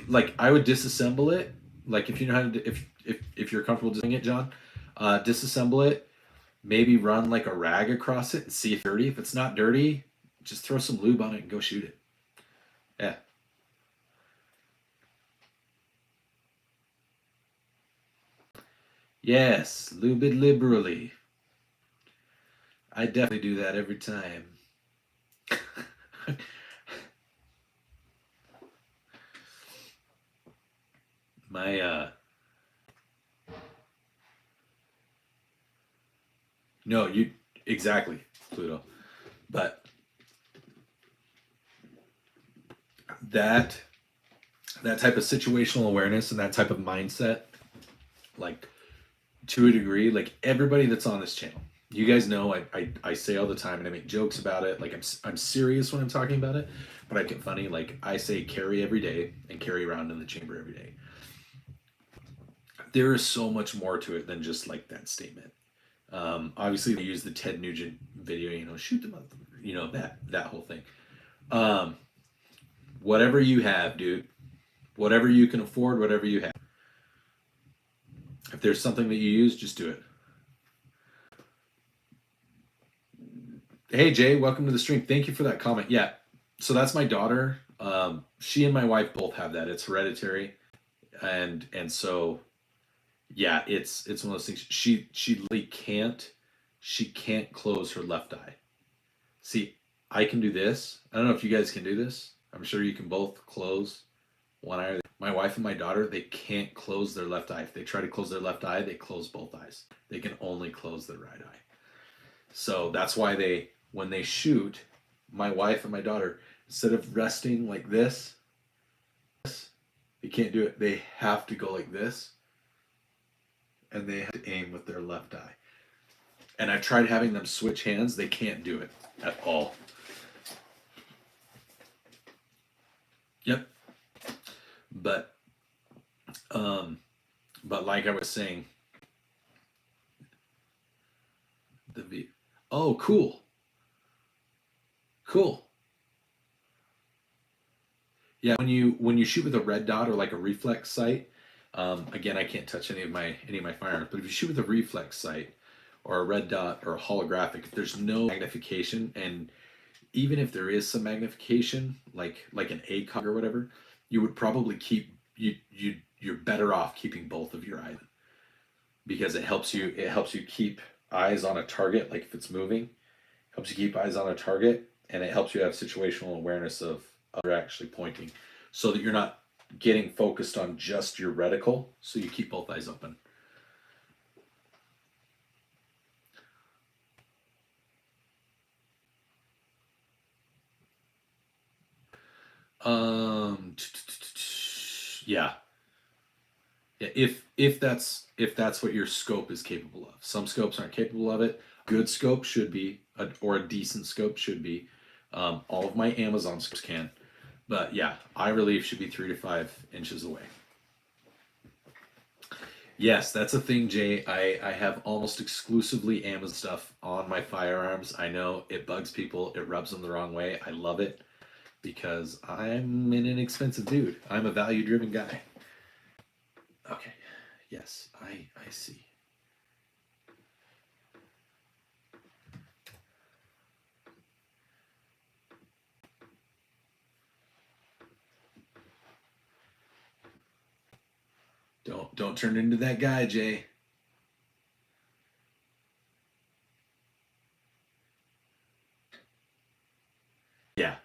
Like, I would disassemble it. Like, if you know how to, if you're comfortable doing it, John, disassemble it. Maybe run like a rag across it and see if it's dirty. If it's not dirty, just throw some lube on it and go shoot it. Yeah. Yes, lube it liberally. I definitely do that every time. My no, you exactly, Pluto. But that type of situational awareness and that type of mindset, like to a degree, like everybody that's on this channel, you guys know I say all the time and I make jokes about it. Like I'm serious when I'm talking about it, but I get funny. Like I say carry every day and carry around in the chamber every day. There is so much more to it than just like that statement. Obviously they use the Ted Nugent video, you know, shoot them up, you know, that whole thing. Whatever you have, dude, whatever you can afford, whatever you have. If there's something that you use, just do it. Hey Jay, welcome to the stream. Thank you for that comment. Yeah, so that's my daughter. She and my wife both have that. It's hereditary, and so yeah, it's one of those things. She literally can't close her left eye. See, I can do this. I don't know if you guys can do this. I'm sure you can both close one eye. My wife and my daughter, they can't close their left eye. If they try to close their left eye, they close both eyes. They can only close their right eye. So that's why when they shoot, my wife and my daughter, instead of resting like this, they can't do it. They have to go like this, and they have to aim with their left eye. And I've tried having them switch hands. They can't do it at all. Yep. But like I was saying, oh, cool. Yeah, when you shoot with a red dot or like a reflex sight, again, I can't touch any of my firearms, but if you shoot with a reflex sight or a red dot or a holographic, if there's no magnification, and even if there is some magnification, like an ACOG or whatever, you would probably you're better off keeping both of your eyes, because it helps you keep eyes on a target. Like if it's moving, helps you keep eyes on a target, and it helps you have situational awareness of you're actually pointing, so that you're not getting focused on just your reticle, so you keep both eyes open. Yeah. If that's what your scope is capable of. Some scopes aren't capable of it. Good scope should be, or a decent scope should be. All of my Amazon scopes can, but yeah, eye relief should be 3 to 5 inches away. Yes, that's a thing, Jay. I have almost exclusively Amazon stuff on my firearms. I know it bugs people. It rubs them the wrong way. I love it because I'm an inexpensive dude. I'm a value-driven guy. Okay. Yes, I see. Don't turn into that guy, Jay. Yeah.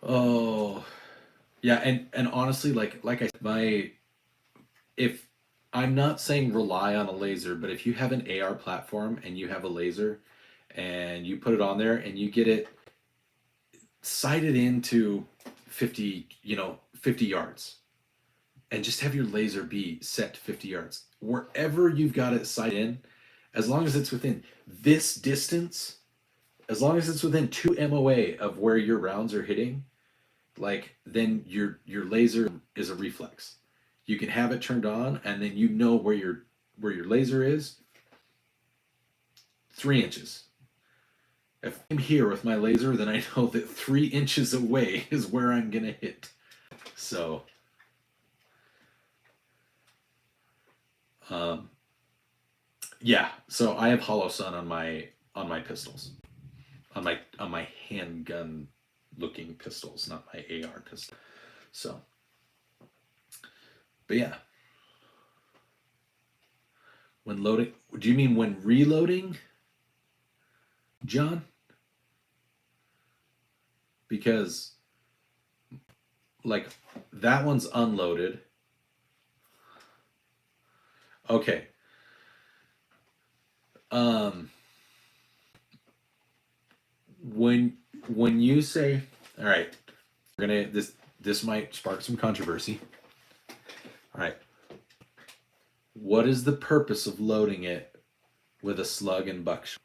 Oh, yeah, and honestly, like I said, if I'm not saying rely on a laser, but if you have an AR platform and you have a laser and you put it on there and you get it sighted into 50 yards, and just have your laser be set to 50 yards. Wherever you've got it sighted in, as long as it's within this distance, as long as it's within 2 MOA of where your rounds are hitting, like then your laser is a reflex. You can have it turned on, and then you know where your laser is. 3 inches. If I'm here with my laser, then I know that 3 inches away is where I'm gonna hit. So Yeah, so I have hollow sun on my pistols, on my handgun looking pistols, not my AR pistol. So, but yeah, when loading, do you mean when reloading, John? Because like that one's unloaded. Okay. When you say, all right, we're gonna this might spark some controversy. All right. What is the purpose of loading it with a slug and buckshot?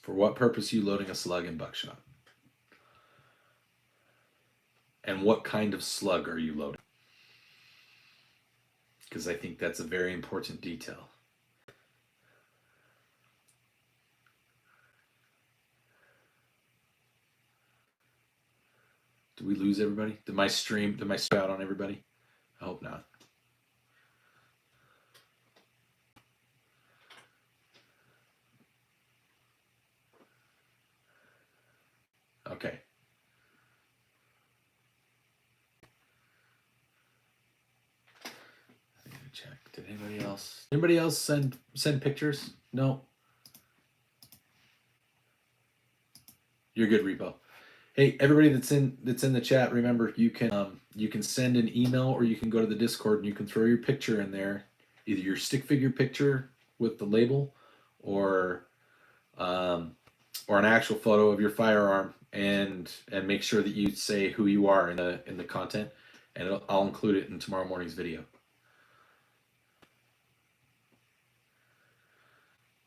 For what purpose are you loading a slug and buckshot? And what kind of slug are you loading? Because I think that's a very important detail. Did we lose everybody? Did my spout on everybody? I hope not. Okay. Check. Did anybody else send pictures? No. You're good, Repo. Hey, everybody that's in the chat, remember you can send an email or you can go to the Discord and you can throw your picture in there, either your stick figure picture with the label or an actual photo of your firearm, and make sure that you say who you are in the content, and I'll include it in tomorrow morning's video.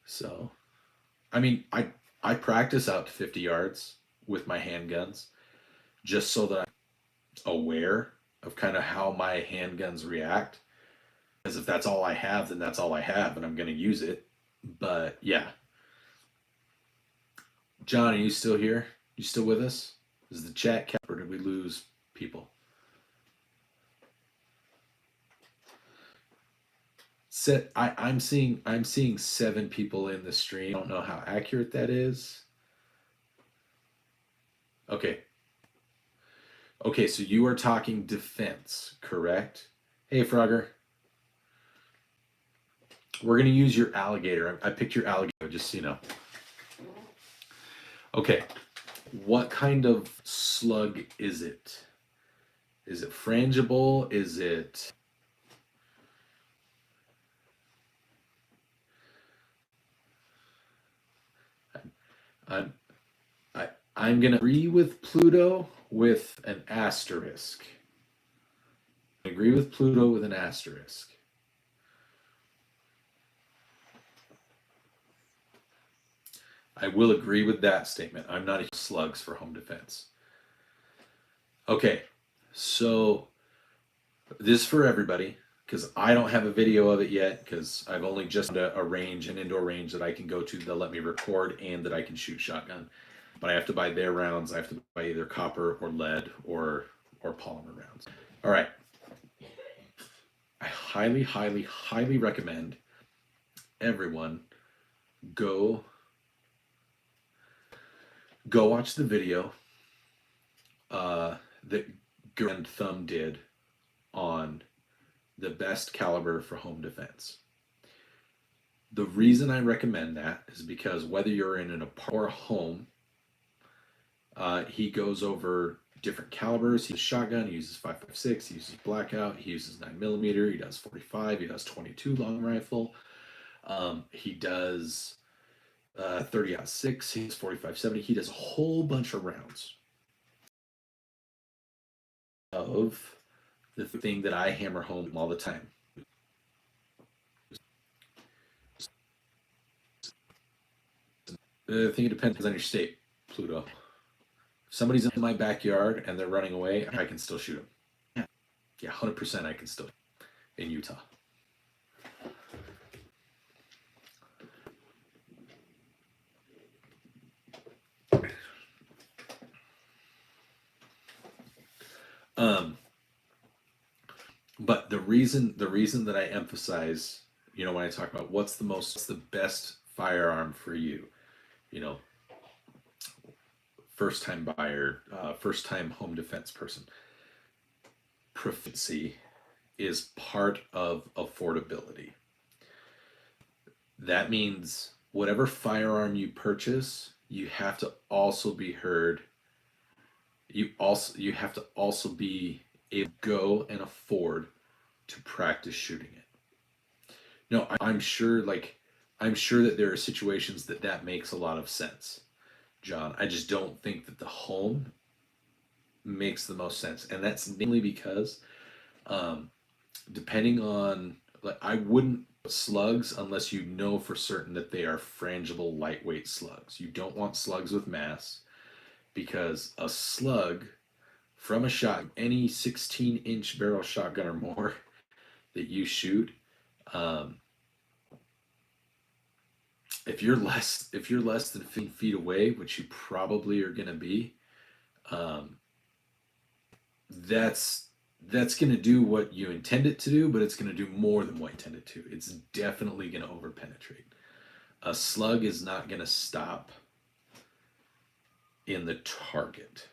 So, I mean, I practice out to 50 yards with my handguns just so that I'm aware of kind of how my handguns react. Because if that's all I have, then that's all I have, and I'm going to use it. But yeah. John, are you still here? You still with us? Is the chat kept, or did we lose people? I'm seeing 7 people in the stream. I don't know how accurate that is. Okay. Okay, so you are talking defense, correct? Hey, Frogger. We're going to use your alligator. I picked your alligator, just so you know. Okay. What kind of slug is it? Is it frangible? Is it... I'm going to agree with Pluto with an asterisk. I agree with Pluto with an asterisk. I will agree with that statement. I'm not a slugs for home defense. Okay, so this is for everybody, because I don't have a video of it yet, because I've only just found a range, an indoor range that I can go to that let me record and that I can shoot shotgun. But I have to buy their rounds. I have to buy either copper or lead or polymer rounds. All right. I highly, highly, highly recommend everyone go watch the video that Grand Thumb did on the best caliber for home defense. The reason I recommend that is because whether you're in an apartment or a home, he goes over different calibers. He uses shotgun, he uses 5.56, he uses blackout, he uses 9mm, he does 45, he does 22 long rifle, he does 30-06, he does 45-70, he does a whole bunch of rounds of the thing that I hammer home all the time. I think it depends on your state, Pluto. If somebody's in my backyard and they're running away, I can still shoot them. Yeah, 100% I can still in Utah. But the reason that I emphasize, you know, when I talk about what's the best firearm for you, you know, first time buyer, first time home defense person, proficiency is part of affordability. That means whatever firearm you purchase, you have to also be heard. You have to also be able to go and afford to practice shooting it. No, I'm sure that there are situations that makes a lot of sense, John. I just don't think that the home makes the most sense, and that's mainly because depending on, like, I wouldn't put slugs unless you know for certain that they are frangible lightweight slugs. You don't want slugs with mass, because a slug from a shot, any 16-inch barrel shotgun or more that you shoot, if you're less than 15 feet away, which you probably are going to be, that's going to do what you intend it to do, but it's going to do more than what you intended to. It's definitely going to overpenetrate. A slug is not going to stop in the target.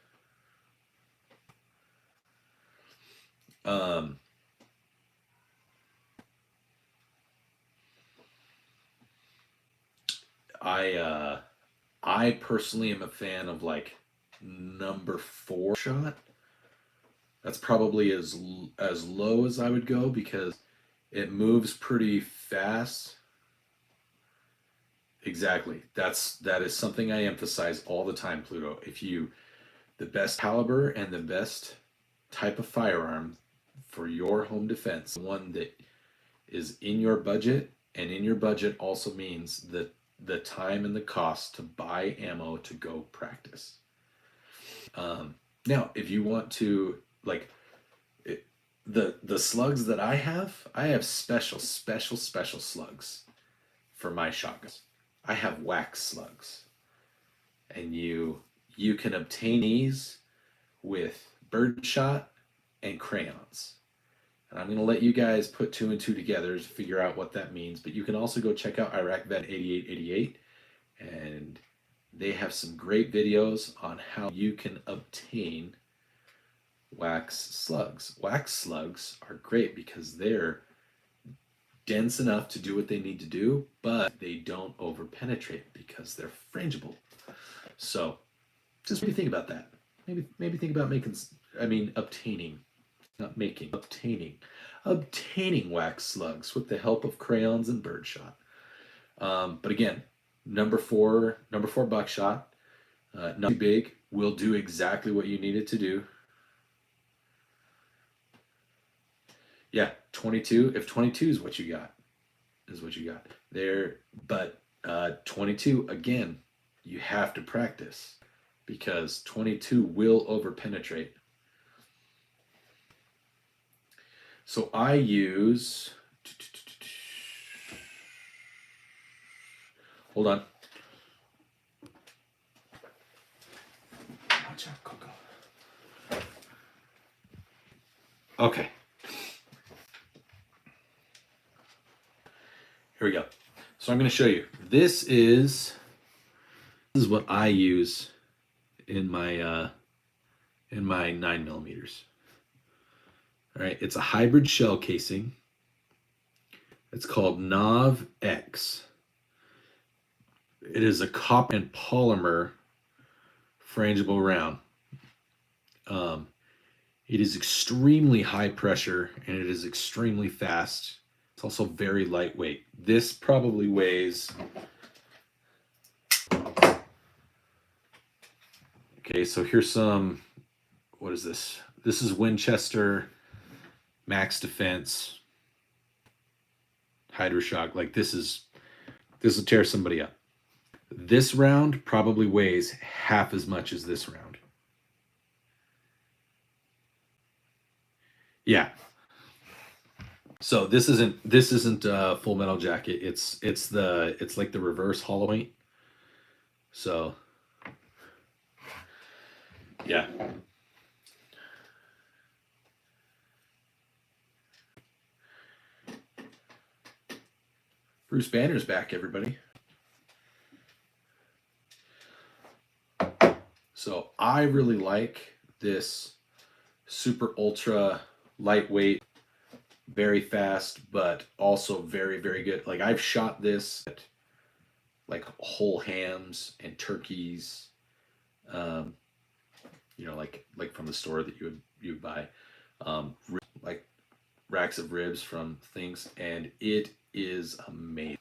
I personally am a fan of like number 4 shot. That's probably as low as I would go because it moves pretty fast. Exactly. That is something I emphasize all the time, Pluto. The best caliber and the best type of firearm for your home defense, one that is in your budget, and in your budget also means that the time and the cost to buy ammo to go practice. Now, if you want to, like, the slugs that I have special slugs for my shotguns. I have wax slugs, and you can obtain these with birdshot and crayons. And I'm going to let you guys put 2 and 2 together to figure out what that means. But you can also go check out Iraq Vet 8888, and they have some great videos on how you can obtain wax slugs. Wax slugs are great because they're dense enough to do what they need to do, but they don't overpenetrate because they're frangible. So just maybe think about that. Maybe think about obtaining wax slugs with the help of crayons and birdshot. But again, number four buckshot, not too big, will do exactly what you need it to do. Yeah, 22. If 22 is what you got, there. But 22, again, you have to practice because 22 will overpenetrate. So I use, hold on. Watch out, Coco. Okay. Here we go. So I'm going to show you. This is what I use in my 9mm. All right, it's a hybrid shell casing. It's called Nav X. It is a copper and polymer frangible round. It is extremely high pressure and it is extremely fast. It's also very lightweight. This probably weighs, okay, so here's some, what is this? This is Winchester Max Defense Hydroshock. Like this will tear somebody up. This round probably weighs half as much as this round. Yeah. So this isn't Full Metal Jacket. It's like the reverse hollow point. So yeah. Bruce Banner's back, everybody. So I really like this super ultra lightweight, very fast, but also very, very good. Like I've shot this at like whole hams and turkeys, you know, like from the store that you would buy, like racks of ribs from things, and it is amazing.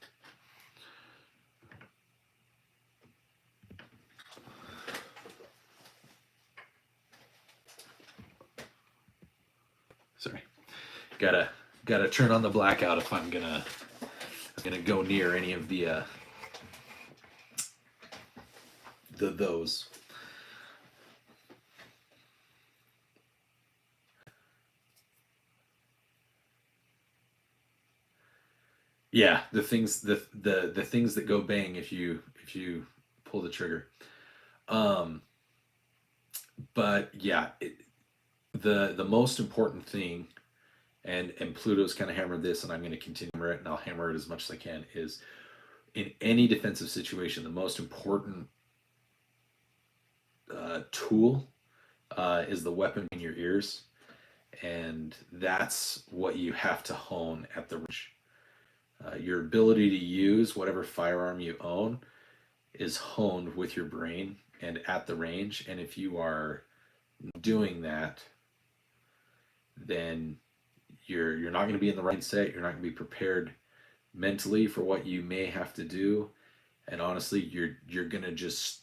Sorry, gotta turn on the blackout if I'm gonna go near any of the those. Yeah, the things the things that go bang if you pull the trigger. But yeah, the most important thing, and Pluto's kind of hammered this, and I'm going to continue to hammer it, and I'll hammer it as much as I can, is in any defensive situation, the most important tool is the weapon in your ears, and that's what you have to hone at the range. Your ability to use whatever firearm you own is honed with your brain and at the range, and if you are doing that, then you're not going to be in the right set. You're not going to be prepared mentally for what you may have to do, and honestly, you're going to just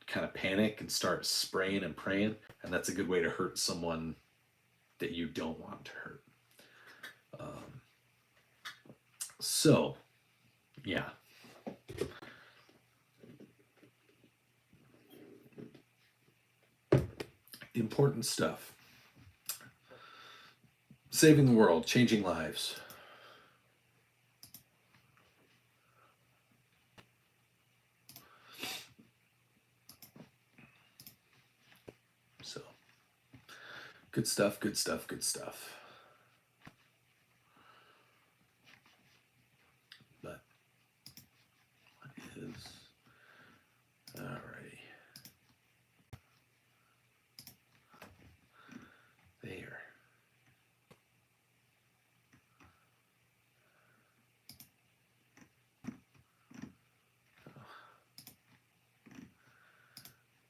kind of panic and start spraying and praying, and that's a good way to hurt someone that you don't want to hurt. So, yeah. Important stuff. Saving the world, changing lives. So, good stuff, good stuff, good stuff. But, what is... Alrighty. There.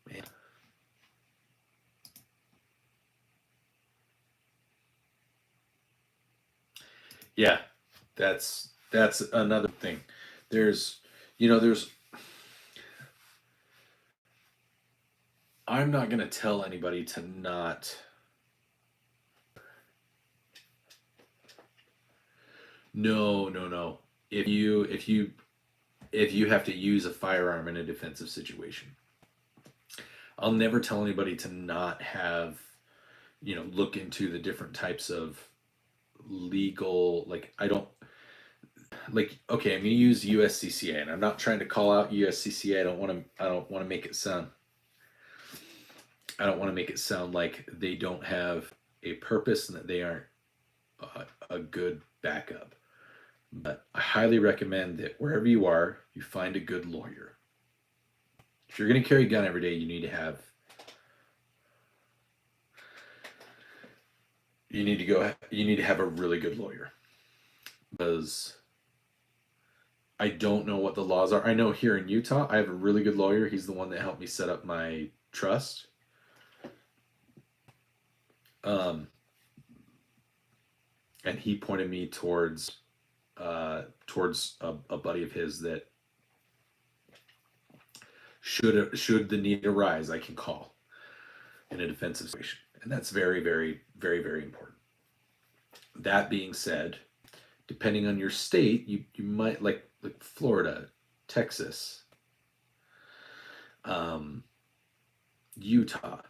Man. Yeah, that's another thing. There's I'm not going to tell anybody to not. No. If you have to use a firearm in a defensive situation, I'll never tell anybody to not have, look into the different types of legal, like I don't like, okay, I'm going to use USCCA, and I'm not trying to call out USCCA. I don't want to make it sound like they don't have a purpose and that they aren't a good backup. But I highly recommend that wherever you are, you find a good lawyer. If you're going to carry a gun every day, you need to have a really good lawyer, because I don't know what the laws are. I know here in Utah, I have a really good lawyer. He's the one that helped me set up my trust. And he pointed me towards a buddy of his that should the need arise, I can call in a defensive situation. And that's very, very, very, very important. That being said, depending on your state, you might like Florida, Texas, Utah.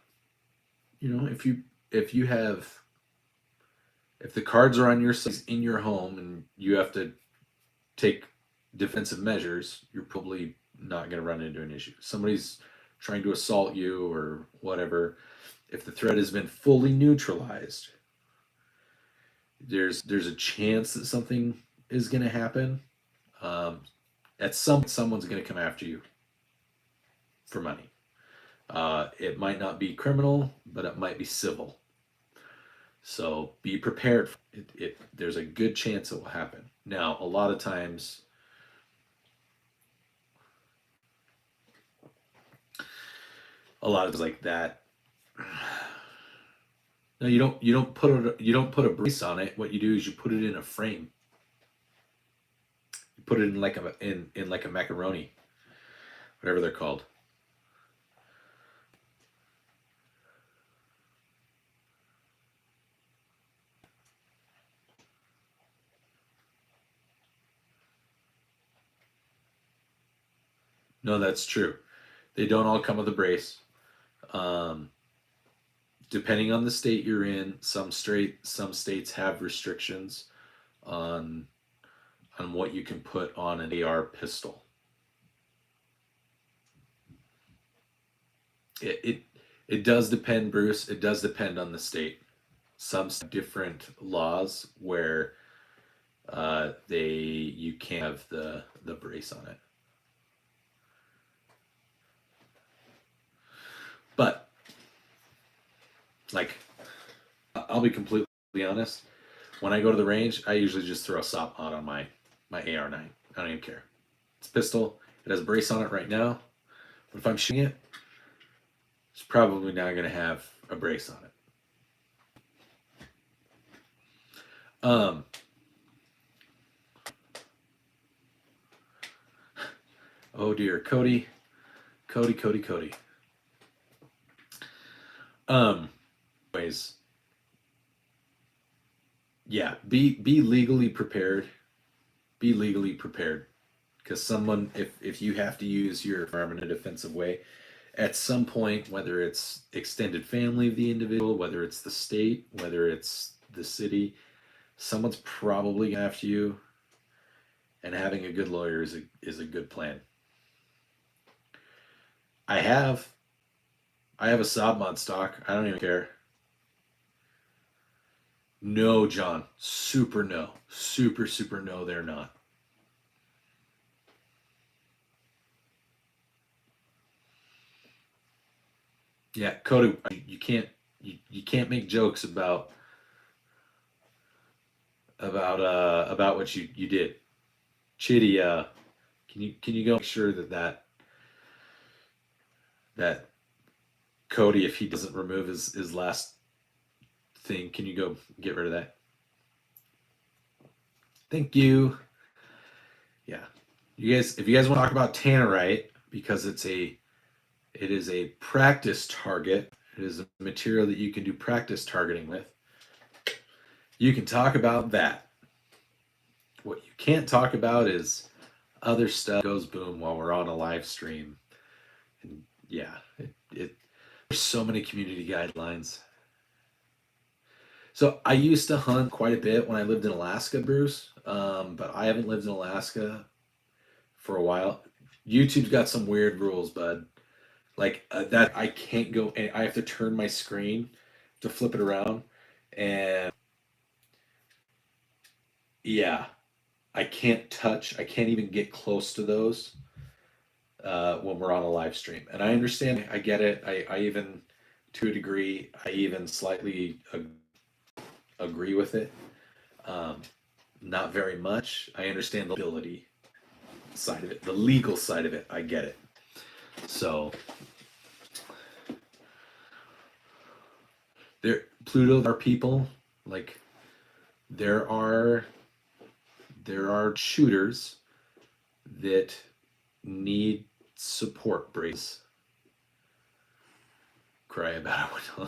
If the cards are on your side in your home and you have to take defensive measures, you're probably not going to run into an issue. Somebody's trying to assault you or whatever. If the threat has been fully neutralized, there's a chance that something is going to happen. At someone's going to come after you for money. It might not be criminal, but it might be civil. So be prepared. There's a good chance it will happen. Now, a lot of times, like that. No, you don't put a brace on it. What you do is you put it in a frame. You put it in like a macaroni, whatever they're called. No, that's true. They don't all come with a brace. Depending on the state you're in, some states have restrictions on what you can put on an AR pistol. It does depend, Bruce. It does depend on the state. Some different laws where you can't have the brace on it. But like, I'll be completely honest. When I go to the range, I usually just throw a SOP mod on my AR-9. I don't even care. It's a pistol. It has a brace on it right now. But if I'm shooting it, it's probably not going to have a brace on it. Oh dear, Cody. Anyways, yeah, be legally prepared. Be legally prepared, because if you have to use your firearm in a defensive way, at some point, whether it's extended family of the individual, whether it's the state, whether it's the city, someone's probably after you, and having a good lawyer is a good plan. I have a SOB mod stock. I don't even care. No, John. Super no. Super no, they're not. Yeah, Cody, you can't make jokes about what you did. Chitty, can you go make sure that Cody, if he doesn't remove his last thing, can you go get rid of that? Thank you. Yeah. If you guys want to talk about tannerite, because it is a practice target, it is a material that you can do practice targeting with, you can talk about that. What you can't talk about is other stuff goes boom while we're on a live stream. And yeah, there's so many community guidelines. So I used to hunt quite a bit when I lived in Alaska, Bruce, but I haven't lived in Alaska for a while. YouTube's got some weird rules, bud. Like that I can't go, and I have to turn my screen to flip it around, and yeah, I can't even get close to those when we're on a live stream. And I understand, I get it. I even, to a degree, I even slightly agree with it. Not very much. I understand the ability side of it, the legal side of it. I get it. So Pluto are people, like there are shooters that need support braces. Cry about it.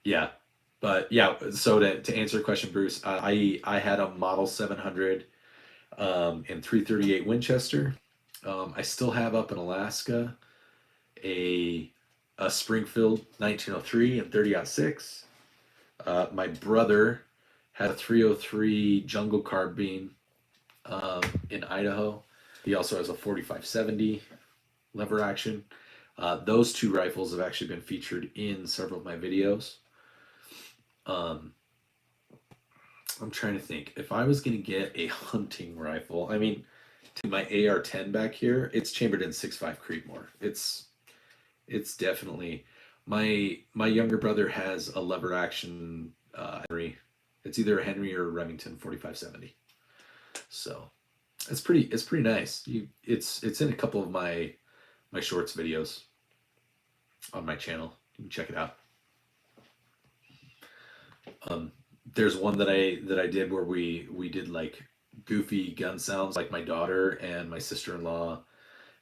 Yeah, but yeah. So to answer your question, Bruce, I had a Model 700 in 338 Winchester. I still have up in Alaska a Springfield 1903 and 30-06. My brother had a 303 Jungle Carbine in Idaho. He also has a 4570 lever action. Those two rifles have actually been featured in several of my videos. I'm trying to think. If I was going to get a hunting rifle, I mean, to my AR-10 back here, it's chambered in 6.5 Creedmoor. It's definitely my younger brother has a lever action Henry. It's either a Henry or a Remington 4570. So it's pretty nice. It's in a couple of my shorts videos on my channel. You can check it out. There's one that I did where we did like goofy gun sounds, like my daughter and my sister-in-law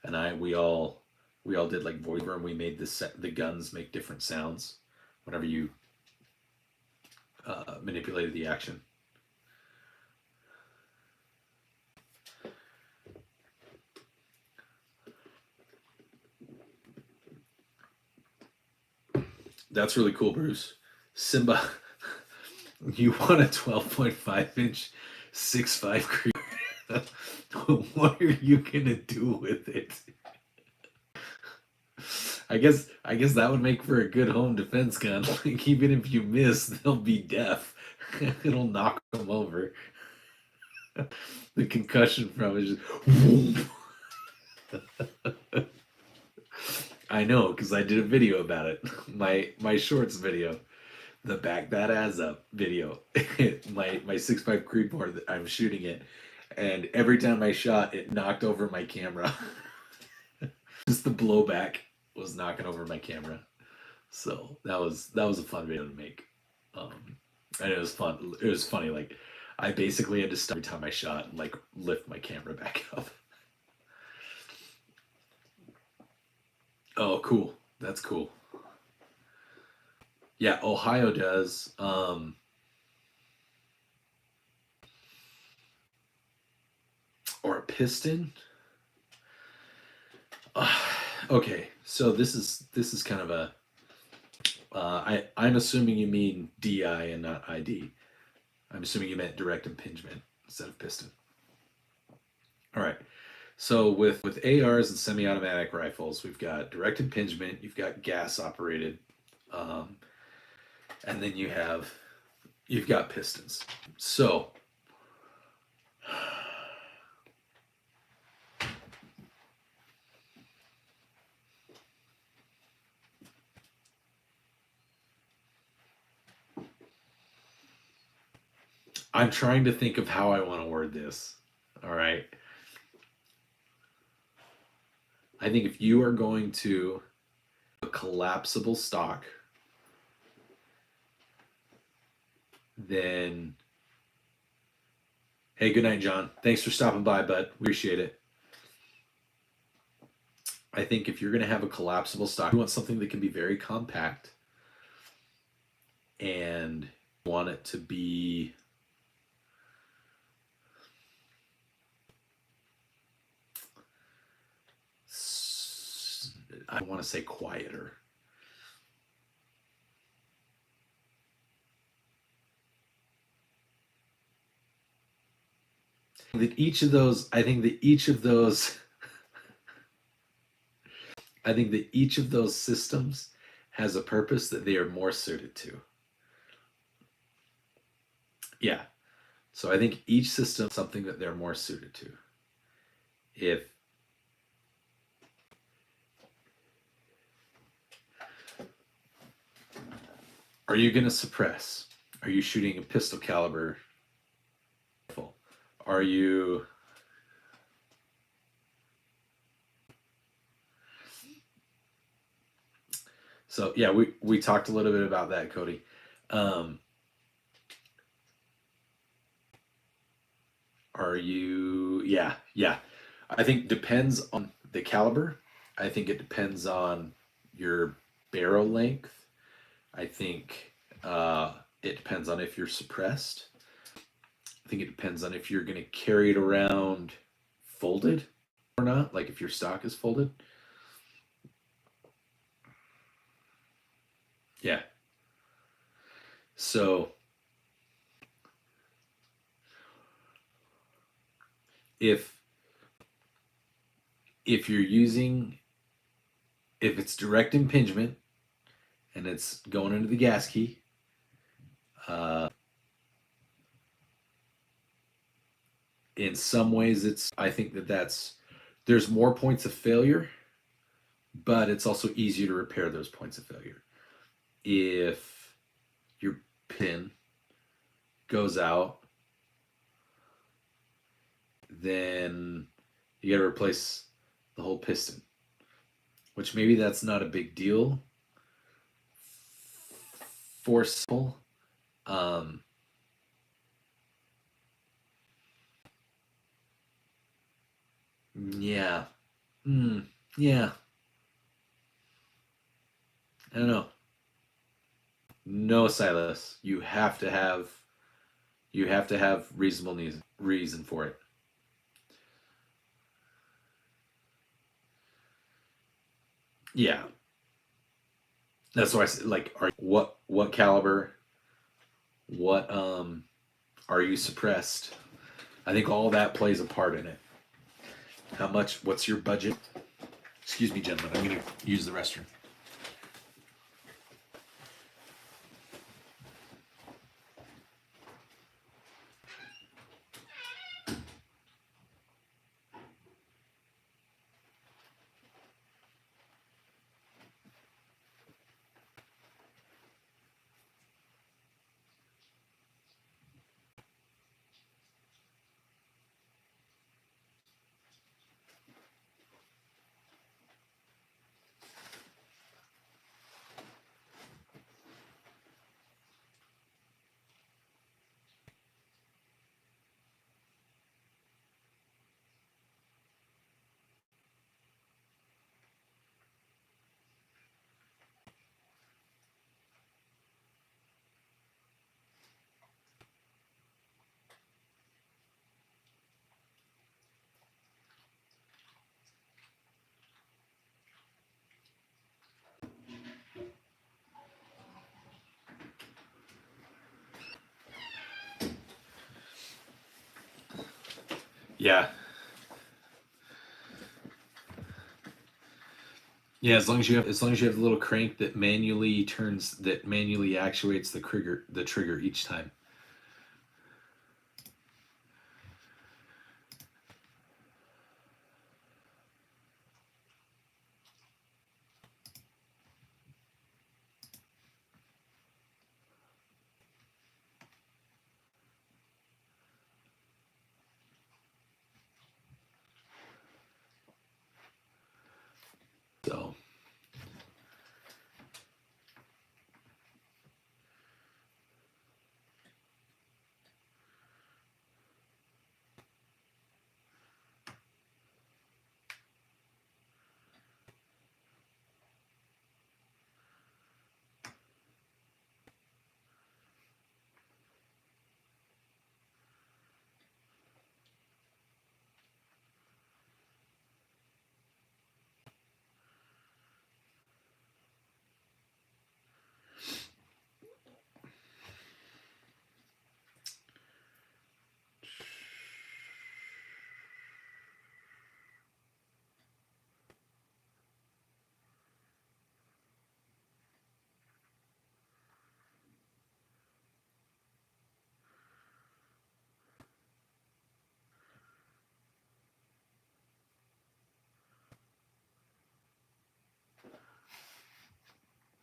and we all did like voiceover, and we made the guns make different sounds whenever you manipulated the action. That's really cool, Bruce. Simba, you want a 12.5 inch 6.5 Creed. What are you gonna do with it? I guess that would make for a good home defense gun. Like, even if you miss, they'll be deaf. It'll knock them over. The concussion from it just. I know, because I did a video about it. My shorts video, the back that ass up video. my 6.5 Creedmoor that I'm shooting it, and every time I shot, it knocked over my camera. Just the blowback was knocking over my camera. So that was a fun video to make. And it was fun. It was funny. Like, I basically had to stop every time I shot and like lift my camera back up. Oh, cool. That's cool. Yeah, Ohio does. Or a Piston. Okay, so this is kind of a. I'm assuming you mean DI and not ID. I'm assuming you meant direct impingement instead of Piston. All right. So with ARs and semi-automatic rifles, we've got direct impingement, you've got gas operated, and then you've got pistons. So I'm trying to think of how I want to word this. All right. I think if you are going to a collapsible stock, then hey, good night, John. Thanks for stopping by, bud. We appreciate it. I think if you're going to have a collapsible stock, you want something that can be very compact, and you want it to be I want to say quieter. I think that each of those systems has a purpose that they are more suited to. Yeah. So I think each system is something that they're more suited to. Are you going to suppress? Are you shooting a pistol caliber rifle? Are you... So yeah, we talked a little bit about that, Cody. Are you... Yeah. I think depends on the caliber. I think it depends on your barrel length. I think it depends on if you're suppressed. I think it depends on if you're going to carry it around folded or not, like if your stock is folded. Yeah. So if it's direct impingement and it's going into the gas key, in some ways I think there's more points of failure, but it's also easier to repair those points of failure. If your pin goes out, then you got to replace the whole piston, which maybe that's not a big deal for some. Yeah. Yeah. I don't know. No, Silas. You have to have reasonable reason for it. Yeah. That's why I said, like, what caliber? What are you suppressed? I think all that plays a part in it. How much? What's your budget? Excuse me, gentlemen. I'm gonna use the restroom. Yeah. Yeah, as long as you have the little crank that manually actuates the trigger each time. So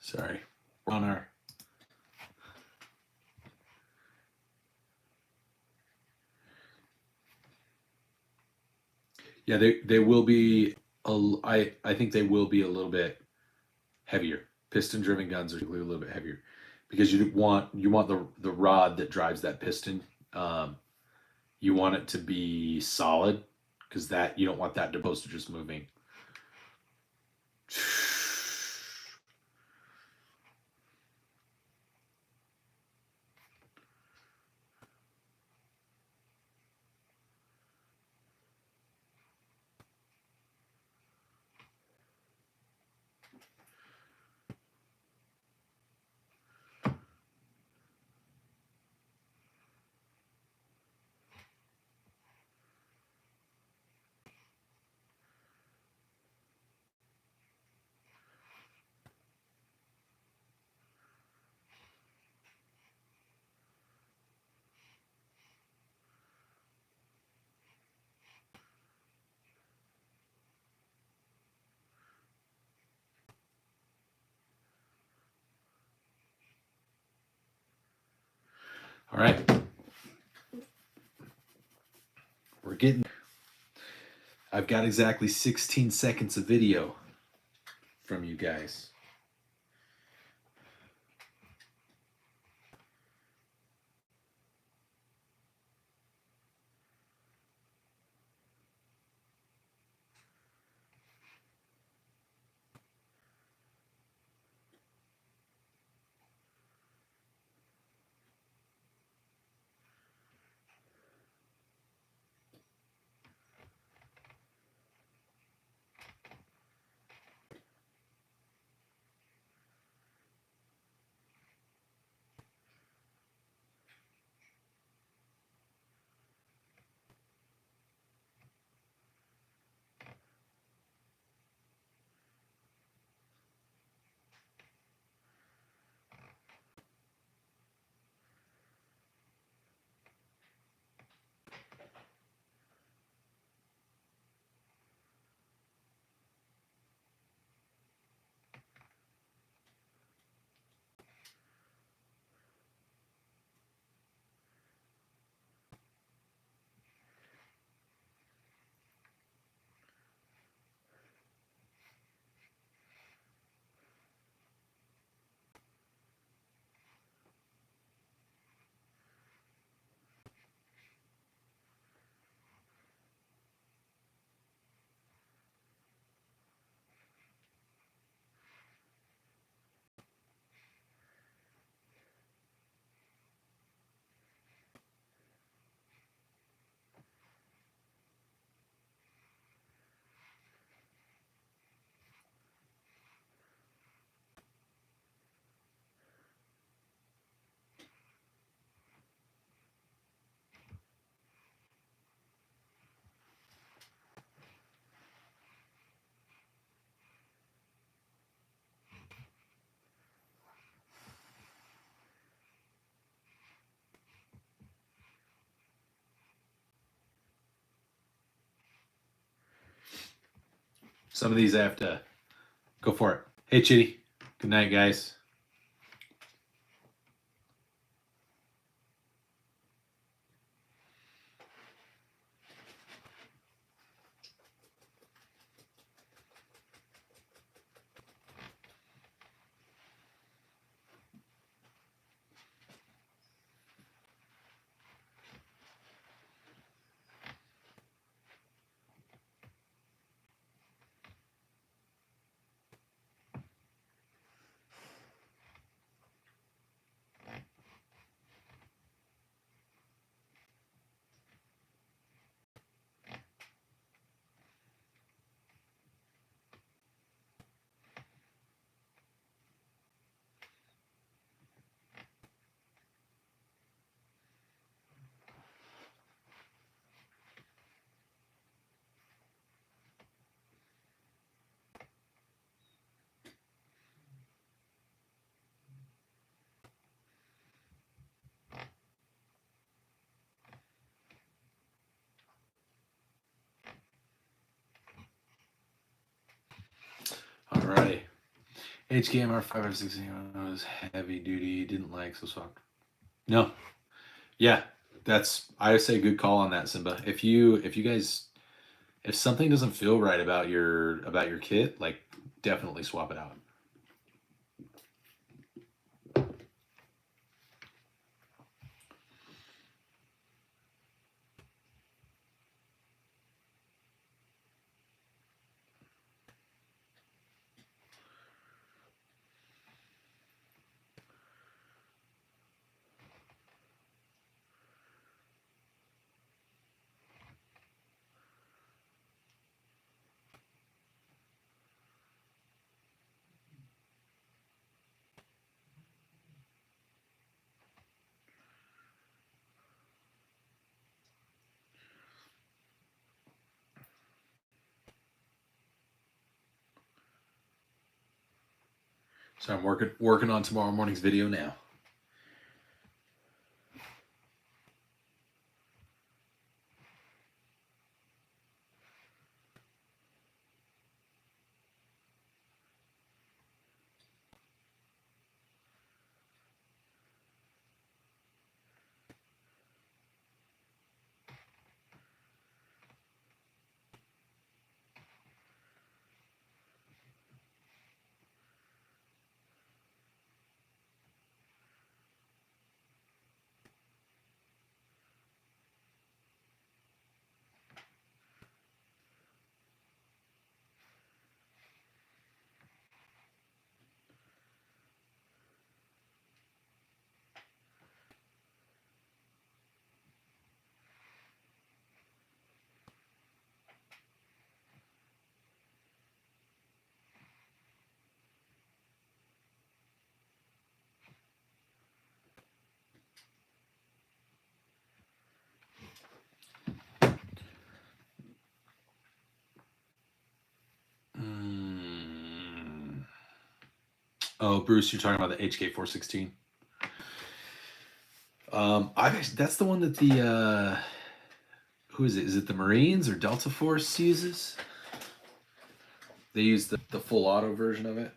sorry. We're on our Yeah, they will be I think they will be a little bit heavier. Piston driven guns are usually a little bit heavier because you want the rod that drives that piston. You want it to be solid because that you don't want that supposed to just moving. All right. We're getting... I've got exactly 16 seconds of video from you guys. Some of these I have to go for it. Hey, Chitty. Good night, guys. All right. HKMR 516 was heavy duty. Didn't like, so swapped. No. Yeah, I would say good call on that, Simba. If you guys, if something doesn't feel right about your kit, like definitely swap it out. So I'm working on tomorrow morning's video now. Oh, Bruce, you're talking about the HK416. That's the one that the who is it? Is it the Marines or Delta Force uses? They use the full auto version of it.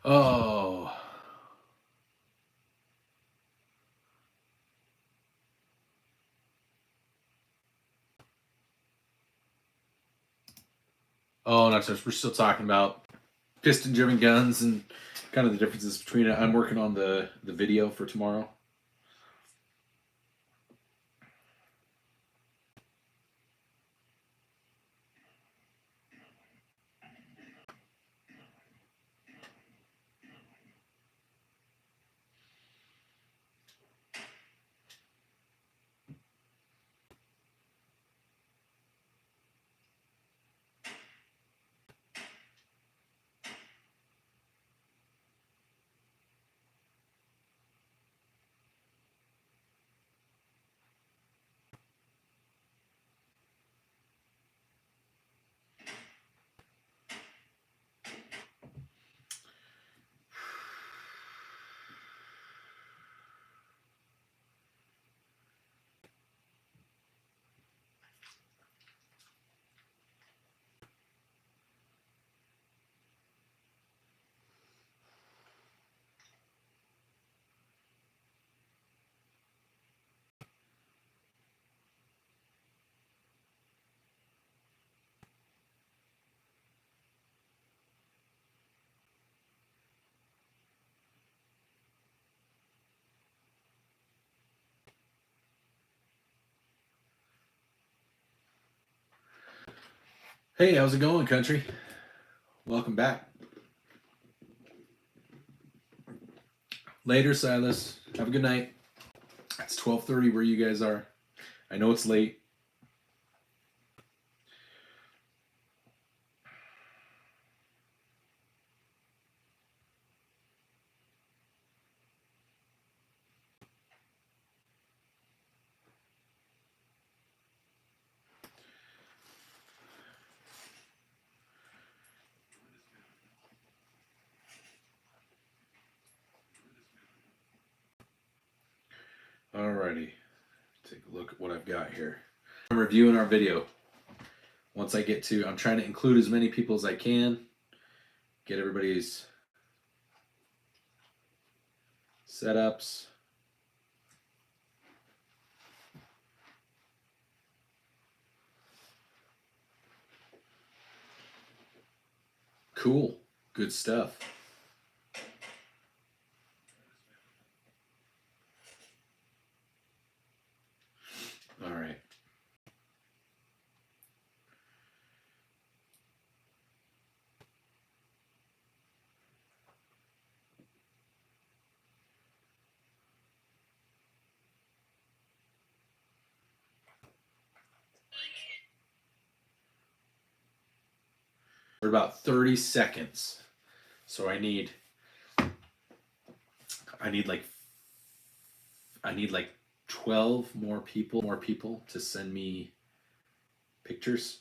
Oh. Oh, no, we're still talking about piston-driven guns and kind of the differences between it. I'm working on the video for tomorrow. Hey, how's it going, country? Welcome back. Later, Silas. Have a good night. It's 12:30 where you guys are. I know it's late. Alrighty. Take a look at what I've got here. I'm reviewing our video. once I get to, I'm trying to include as many people as I can, get everybody's setups. Cool. Good stuff. All right. We're about 30 seconds. So I need like 12 more people to send me pictures.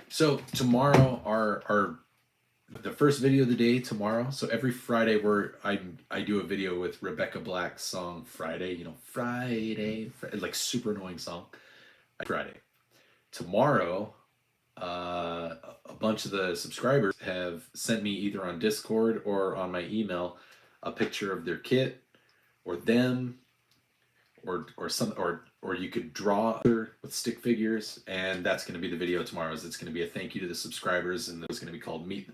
So tomorrow, the first video of the day tomorrow. So every Friday I do a video with Rebecca Black's song Friday. You know, Friday, like super annoying song. Friday. Tomorrow, a bunch of the subscribers have sent me either on Discord or on my email a picture of their kit or them or you could draw with stick figures, and that's going to be the video tomorrow. It's going to be a thank you to the subscribers, and it's going to be called meet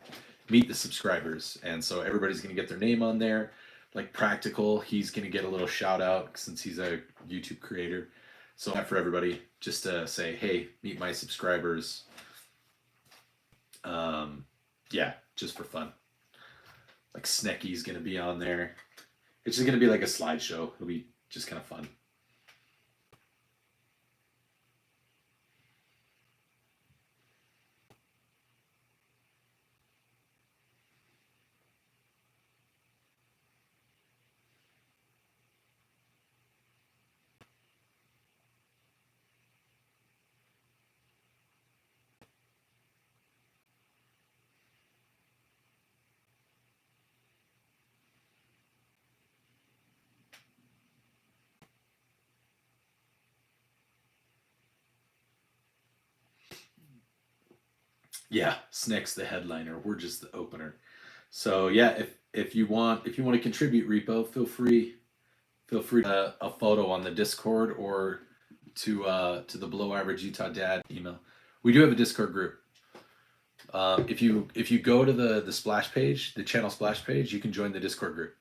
the subscribers. And so everybody's going to get their name on there. Like Practical, he's going to get a little shout out since he's a YouTube creator. So for everybody, just to say, hey, meet my subscribers. Yeah, just for fun. Like Snecky's going to be on there. It's just going to be like a slideshow. It'll be just kind of fun. Yeah, Snick's the headliner. We're just the opener. So yeah, if you want to contribute, Repo, feel free a photo on the Discord or to the Below Average Utah Dad email. We do have a Discord group. If you go to the splash page, the channel splash page, you can join the Discord group.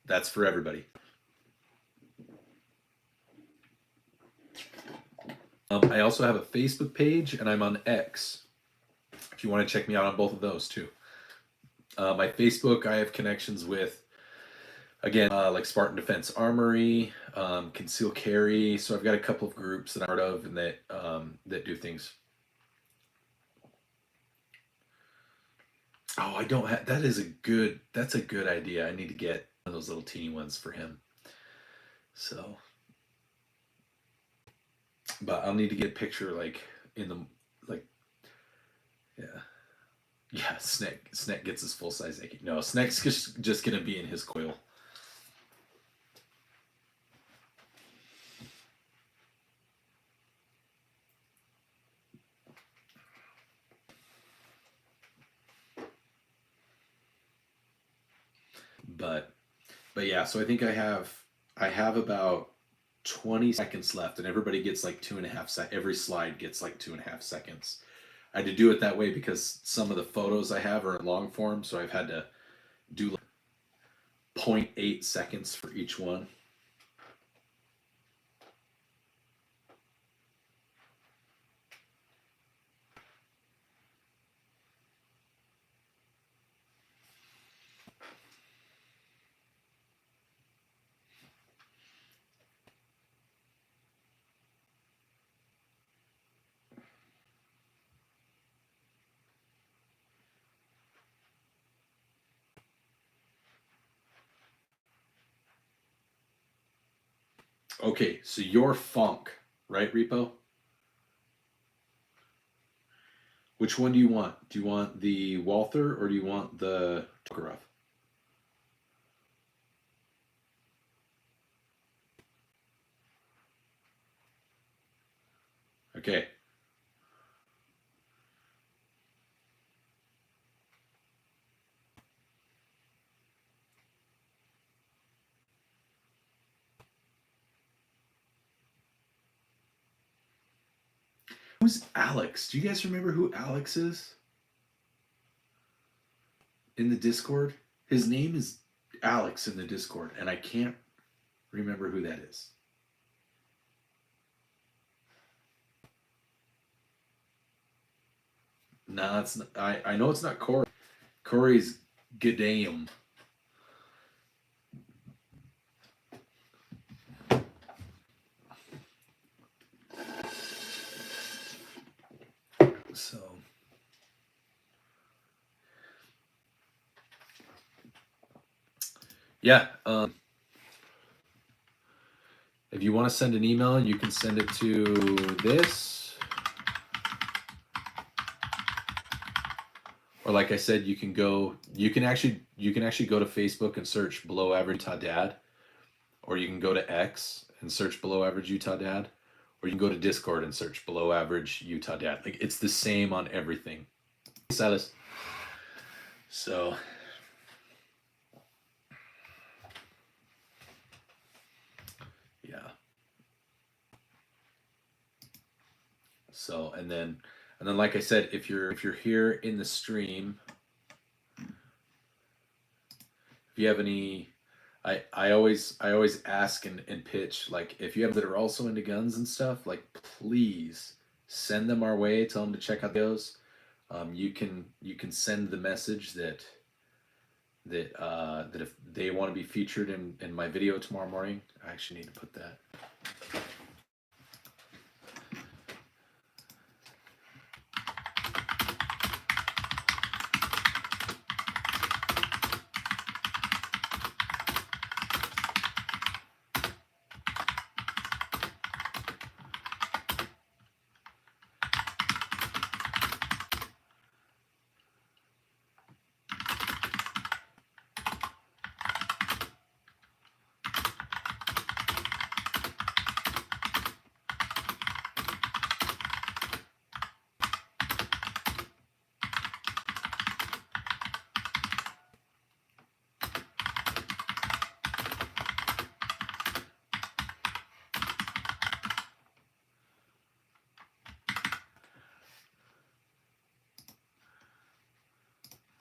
That's for everybody. I also have a Facebook page, and I'm on X. If you want to check me out on both of those too. My Facebook, I have connections with, again, like Spartan Defense Armory, Conceal Carry. So I've got a couple of groups that I'm part of and that do things. Oh, I don't have. That's a good idea. I need to get one of those little teeny ones for him. So, but I'll need to get a picture like in the yeah. Sneck gets his full size AK. No, Sneck's just gonna be in his coil. But yeah, so I think I have about 20 seconds left, and everybody gets like 2.5 seconds. Every slide gets like 2.5 seconds. I had to do it that way because some of the photos I have are in long form, so I've had to do like 0.8 seconds for each one. Okay, so your funk, right, Repo? Which one do you want? Do you want the Walther or do you want the Tokarev? Okay. Who's Alex? Do you guys remember who Alex is? In the Discord? His name is Alex in the Discord, and I can't remember who that is. No, it's not, I know it's not Corey. Corey's Gadam. So yeah, if you want to send an email, you can send it to this. Or like I said, you can actually go to Facebook and search Below Average Utah Dad, or you can go to X and search Below Average Utah Dad, or you can go to Discord and search Below Average Utah Dad. Like, it's the same on everything. Silas. So yeah. So and then like I said, if you're here in the stream, if you have any, I always ask and pitch, like, if you have that are also into guns and stuff, like, please send them our way. Tell them to check out those. You can send the message that if they want to be featured in my video tomorrow morning. I actually need to put that.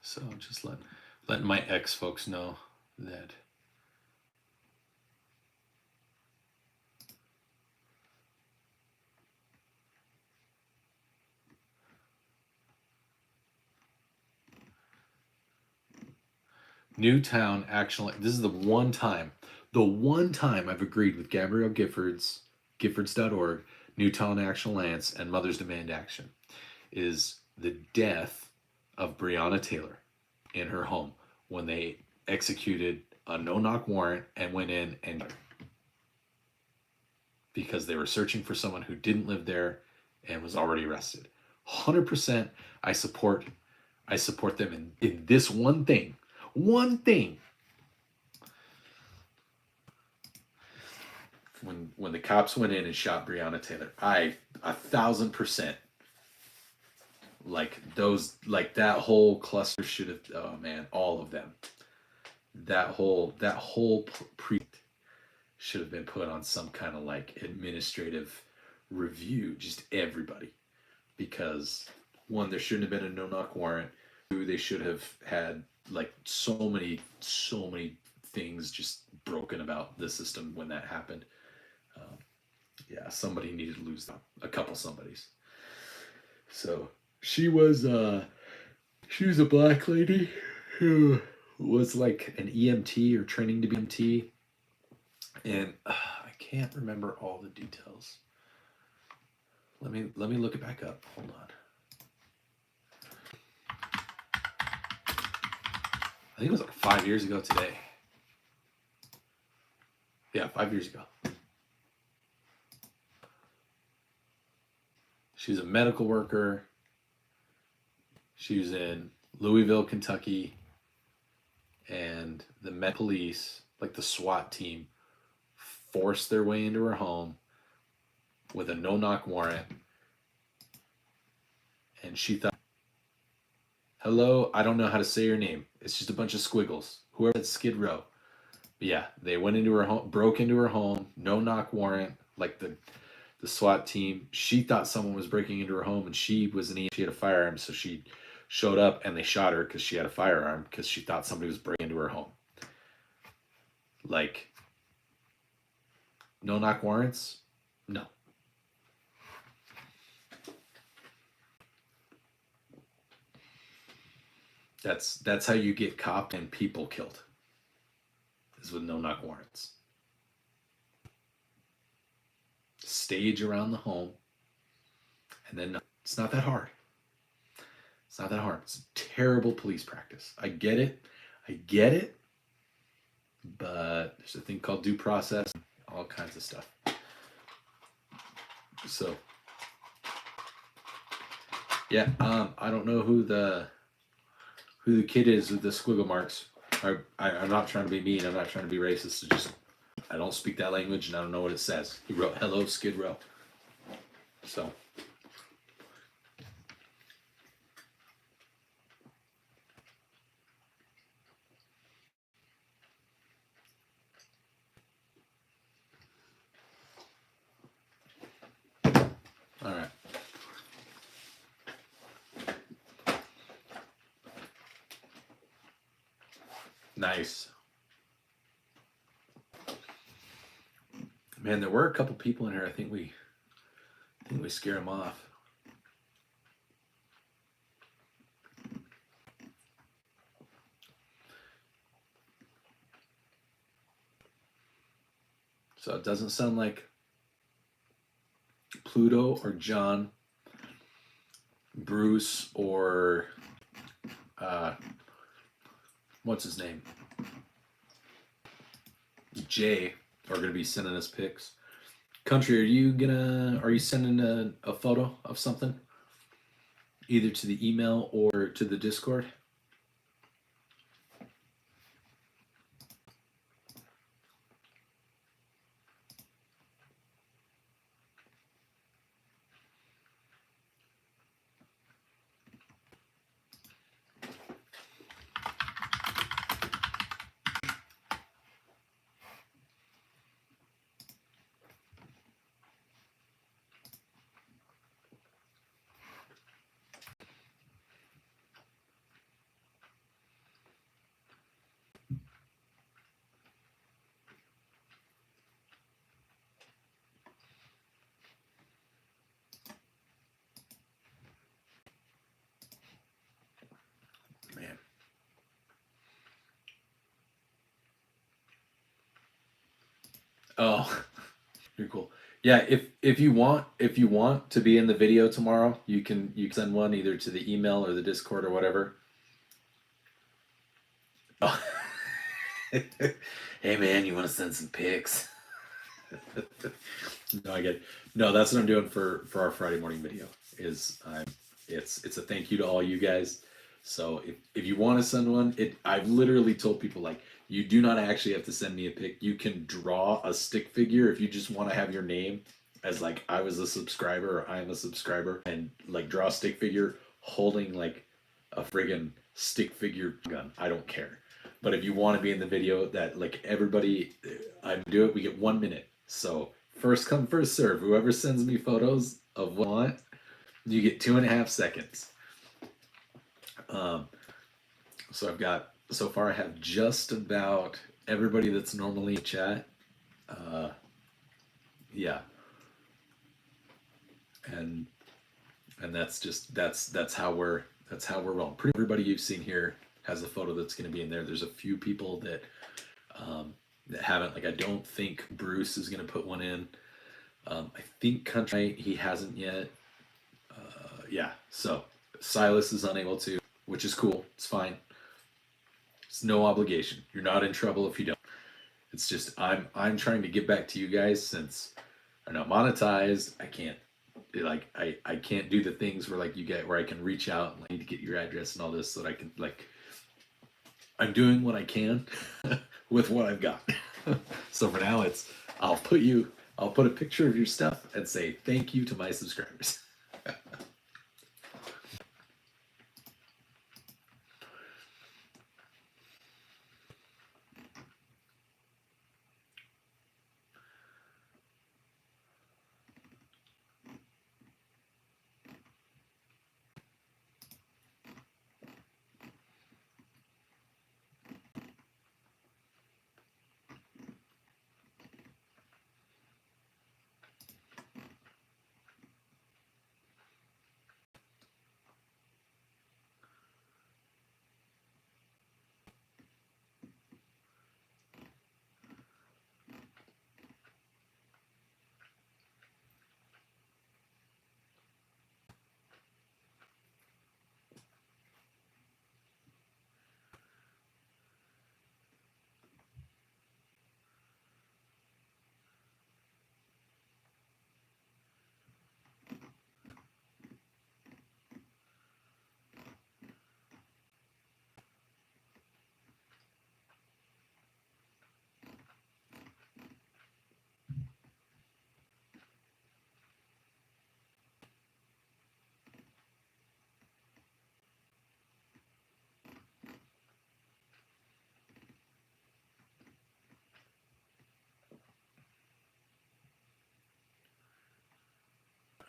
So just letting my ex folks know that Newtown Action. This is the one time I've agreed with Gabrielle Giffords, Giffords.org, Newtown Action Alliance, and Mothers Demand Action, is the death of Breonna Taylor in her home when they executed a no-knock warrant and went in and because they were searching for someone who didn't live there and was already arrested. 100% I support them in this one thing. One thing. When the cops went in and shot Breonna Taylor, 1,000%, like that whole cluster should have, oh man, all of them. That whole pre should have been put on some kind of like administrative review, just everybody. Because one, there shouldn't have been a no-knock warrant. Two, they should have had like so many things just broken about the system when that happened. Yeah, somebody needed to lose them. A couple somebodies. So she was a black lady who was like an EMT or training to be EMT, and I can't remember all the details. Let me look it back up. Hold on. I think it was like 5 years ago today. Yeah, 5 years ago. She's a medical worker. She was in Louisville, Kentucky, and the Met Police, like the SWAT team, forced their way into her home with a no-knock warrant. And she thought, hello, I don't know how to say your name. It's just a bunch of squiggles. Whoever said Skid Row. But yeah, they went into her home, broke into her home, no-knock warrant, like the SWAT team. She thought someone was breaking into her home, and she had a firearm, so she showed up and they shot her because she had a firearm because she thought somebody was breaking into her home. Like, no-knock warrants? No. That's how you get cop and people killed, is with no-knock warrants. Stage around the home, and then it's not that hard. It's not that hard. It's terrible police practice. I get it, but there's a thing called due process, all kinds of stuff. So yeah, I don't know who the kid is with the squiggle marks. I'm not trying to be mean. I'm not trying to be racist. It's just I don't speak that language and I don't know what it says. He wrote "Hello, Skid Row." So all right. Nice. Man, there were a couple people in here. I think we scare them off. So it doesn't sound like Pluto or John, Bruce or what's his name? Jay are gonna be sending us pics. Country, are you sending a photo of something? Either to the email or to the Discord? Man. Oh, you're cool. Yeah, if you want to be in the video tomorrow, you can send one either to the email or the Discord or whatever. Oh. Hey man, you want to send some pics? No, I get it. No, that's what I'm doing for our Friday morning video. It's a thank you to all you guys. So if you want to send one, I've literally told people, like, you do not actually have to send me a pic. You can draw a stick figure if you just want to have your name as like I was a subscriber or I am a subscriber, and like draw a stick figure holding like a friggin' stick figure gun. I don't care. But if you want to be in the video, that like everybody, I do it. We get 1 minute. So first come, first serve. Whoever sends me photos of what I want, you get 2.5 seconds. So so far I have just about everybody that's normally in chat. Yeah. And that's how we're rolling. Pretty everybody you've seen here has a photo that's going to be in there. There's a few people that haven't. Like, I don't think Bruce is going to put one in. I think Country, he hasn't yet. Yeah, so Silas is unable to, which is cool. It's fine. It's no obligation. You're not in trouble if you don't. It's just I'm trying to get back to you guys since I'm not monetized. I can't like I can't do the things where like you get where I can reach out and I need to get your address and all this so that I can like I'm doing what I can with what I've got. So for now it's I'll put a picture of your stuff and say thank you to my subscribers.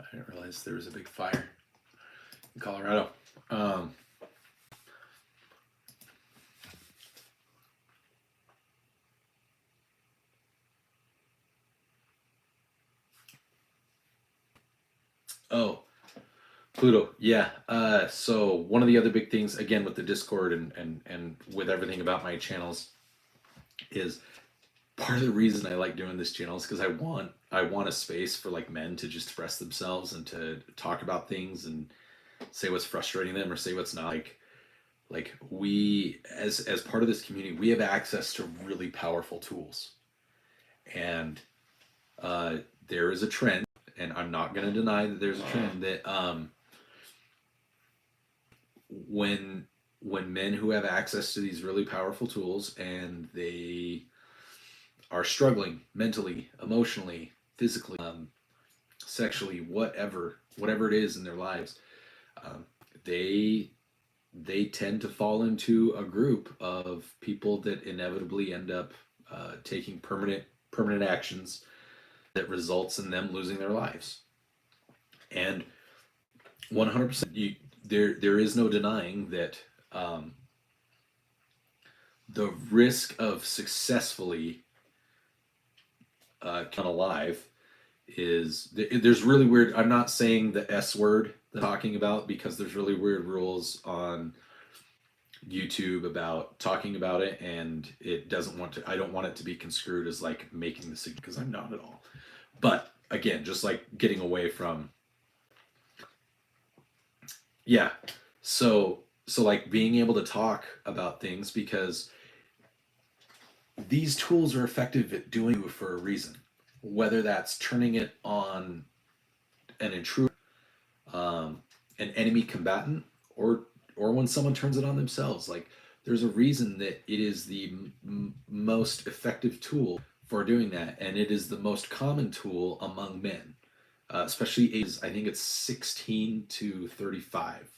I didn't realize there was a big fire in Colorado. Oh, Pluto. Yeah. So one of the other big things, again, with the Discord and with everything about my channels is part of the reason I like doing this channel is because I want a space for like men to just express themselves and to talk about things and say what's frustrating them or say what's not. Like we as part of this community, we have access to really powerful tools. And there is a trend, and I'm not going to deny that there's a trend that when men who have access to these really powerful tools and they are struggling mentally, emotionally, physically, sexually, whatever it is in their lives, they tend to fall into a group of people that inevitably end up taking permanent actions that results in them losing their lives. And 100%, there is no denying that the risk of successfully come alive is there's really weird. I'm not saying the S word that I'm talking about because there's really weird rules on YouTube about talking about it, and it doesn't want to. I don't want it to be construed as like making the because I'm not at all. But again, just like getting away from. Yeah, so like being able to talk about things because these tools are effective at doing it for a reason, whether that's turning it on an intruder, an enemy combatant, or when someone turns it on themselves. Like there's a reason that it is the most effective tool for doing that, and it is the most common tool among men, especially ages. I think it's 16 to 35.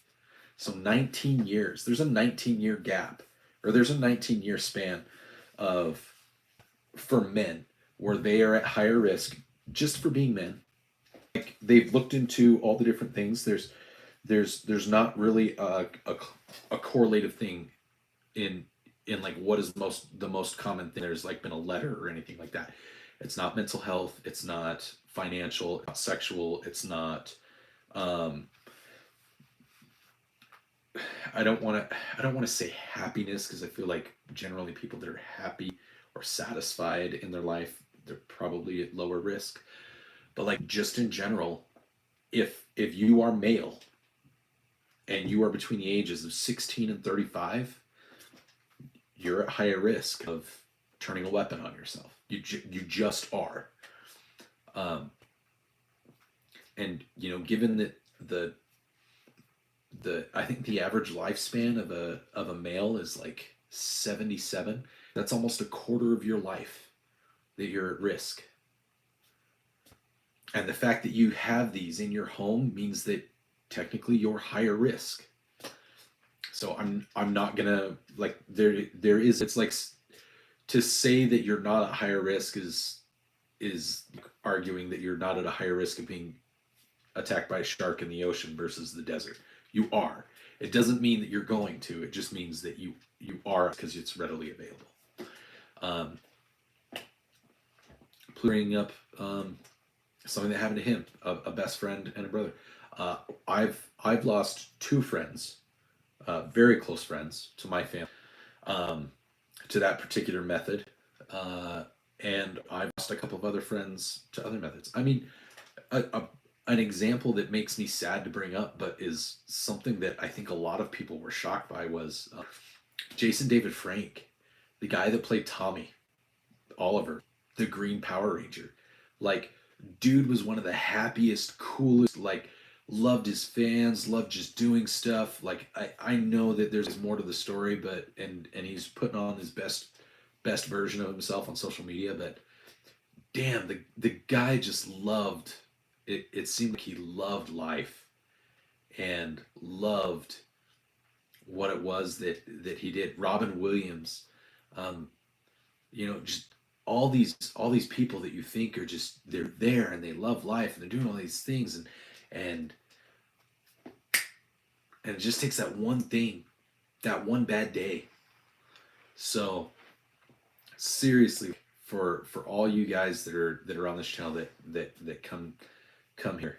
So 19 years. There's a 19-year gap, or there's a 19-year span for men where they are at higher risk just for being men. Like they've looked into all the different things. There's not really a correlative thing in like what is the most common thing. There's like been a letter or anything like that. It's not mental health. It's not financial. It's not sexual. It's not. I don't want to say happiness because I feel like generally people that are happy or satisfied in their life, they're probably at lower risk. But like just in general, if you are male and you are between the ages of 16 and 35, you're at higher risk of turning a weapon on yourself. You just are. and you know, given that I think the average lifespan of a male is like 77. That's almost a quarter of your life that you're at risk. And the fact that you have these in your home means that technically you're higher risk. So I'm not gonna, like, there is, it's like, to say that you're not at higher risk is arguing that you're not at a higher risk of being attacked by a shark in the ocean versus the desert. You are. It doesn't mean that you're going to. It just means that you are, because it's readily available. Clearing up something that happened to him, a best friend and a brother. I've lost two friends, very close friends to my family, to that particular method, and I've lost a couple of other friends to other methods. I mean, an example that makes me sad to bring up, but is something that I think a lot of people were shocked by, was Jason David Frank, the guy that played Tommy Oliver, the Green Power Ranger. Like, dude was one of the happiest, coolest, like, loved his fans, loved just doing stuff. Like, I know that there's more to the story, but and he's putting on his best version of himself on social media, but damn, the guy just loved it. It seemed like he loved life and loved what it was that he did. Robin Williams, you know, just all these people that you think are just, they're there and they love life and they're doing all these things, and it just takes that one thing, that one bad day. So seriously, for all you guys that are on this channel that come here,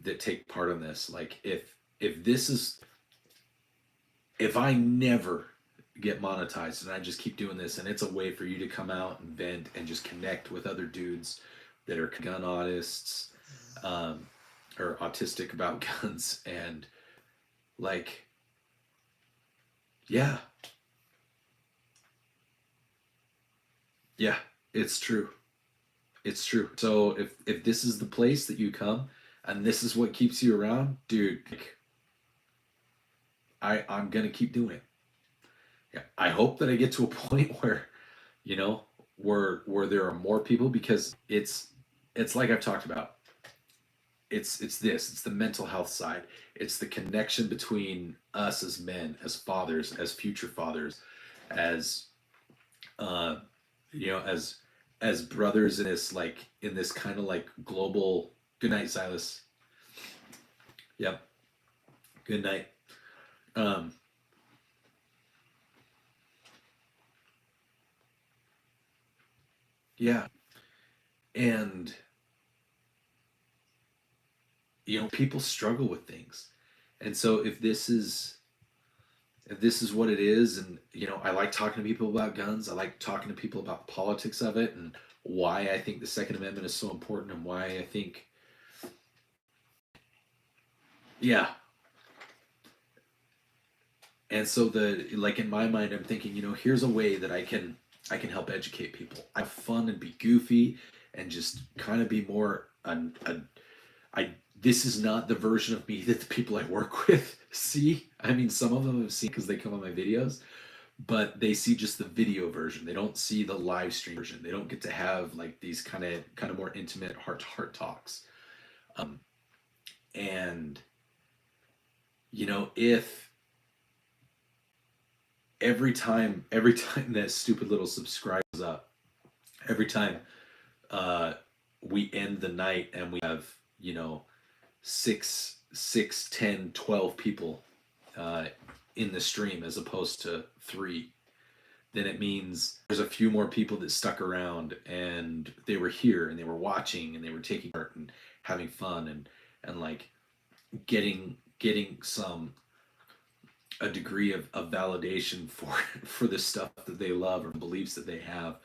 that take part in this, like, if I never get monetized and I just keep doing this, and it's a way for you to come out and vent and just connect with other dudes that are gun autists, or autistic about guns, and like, yeah, it's true. It's true. So if this is the place that you come and this is what keeps you around, dude, like, I'm gonna keep doing it. Yeah, I hope that I get to a point where, you know, where there are more people, because it's like I've talked about. It's the mental health side. It's the connection between us as men, as fathers, as future fathers, as you know, as brothers in this, like, in this kind of like global. Good night, Silas. Yep. Good night. Yeah. And you know, people struggle with things. And so if this is what it is, and you know, I like talking to people about guns, I like talking to people about the politics of it, and why I think the Second Amendment is so important, and why I think, yeah. And so like, in my mind, I'm thinking, you know, here's a way that I can help educate people. I have fun and be goofy and just kind of be more this is not the version of me that the people I work with see. I mean, some of them have seen because they come on my videos, but they see just the video version. They don't see the live stream version. They don't get to have like these kind of more intimate heart-to-heart talks. And you know, if every time that stupid little subscribe goes up, every time we end the night and we have, you know, 6, 10, 12 people in the stream as opposed to 3, then it means there's a few more people that stuck around and they were here and they were watching and they were taking part and having fun and like getting a degree of validation for the stuff that they love or beliefs that they have,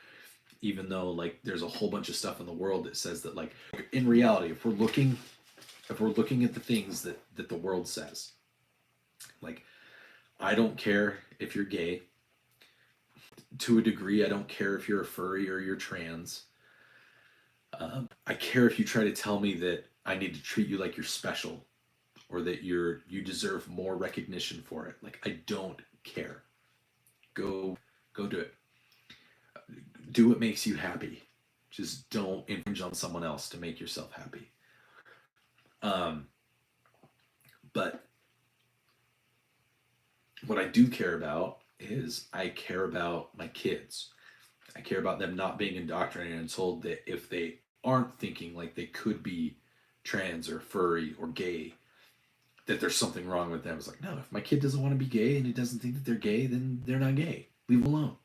even though like there's a whole bunch of stuff in the world that says that, like, in reality, if we're looking at the things that the world says, like, I don't care if you're gay. To a degree, I don't care if you're a furry or you're trans. I care if you try to tell me that I need to treat you like you're special, or that you deserve more recognition for it. Like, I don't care. Go do it. Do what makes you happy. Just don't infringe on someone else to make yourself happy. But what I do care about is I care about my kids. I care about them not being indoctrinated and told that if they aren't thinking like they could be trans or furry or gay, that there's something wrong with them. It's like, no, if my kid doesn't want to be gay and he doesn't think that they're gay, then they're not gay. Leave them alone.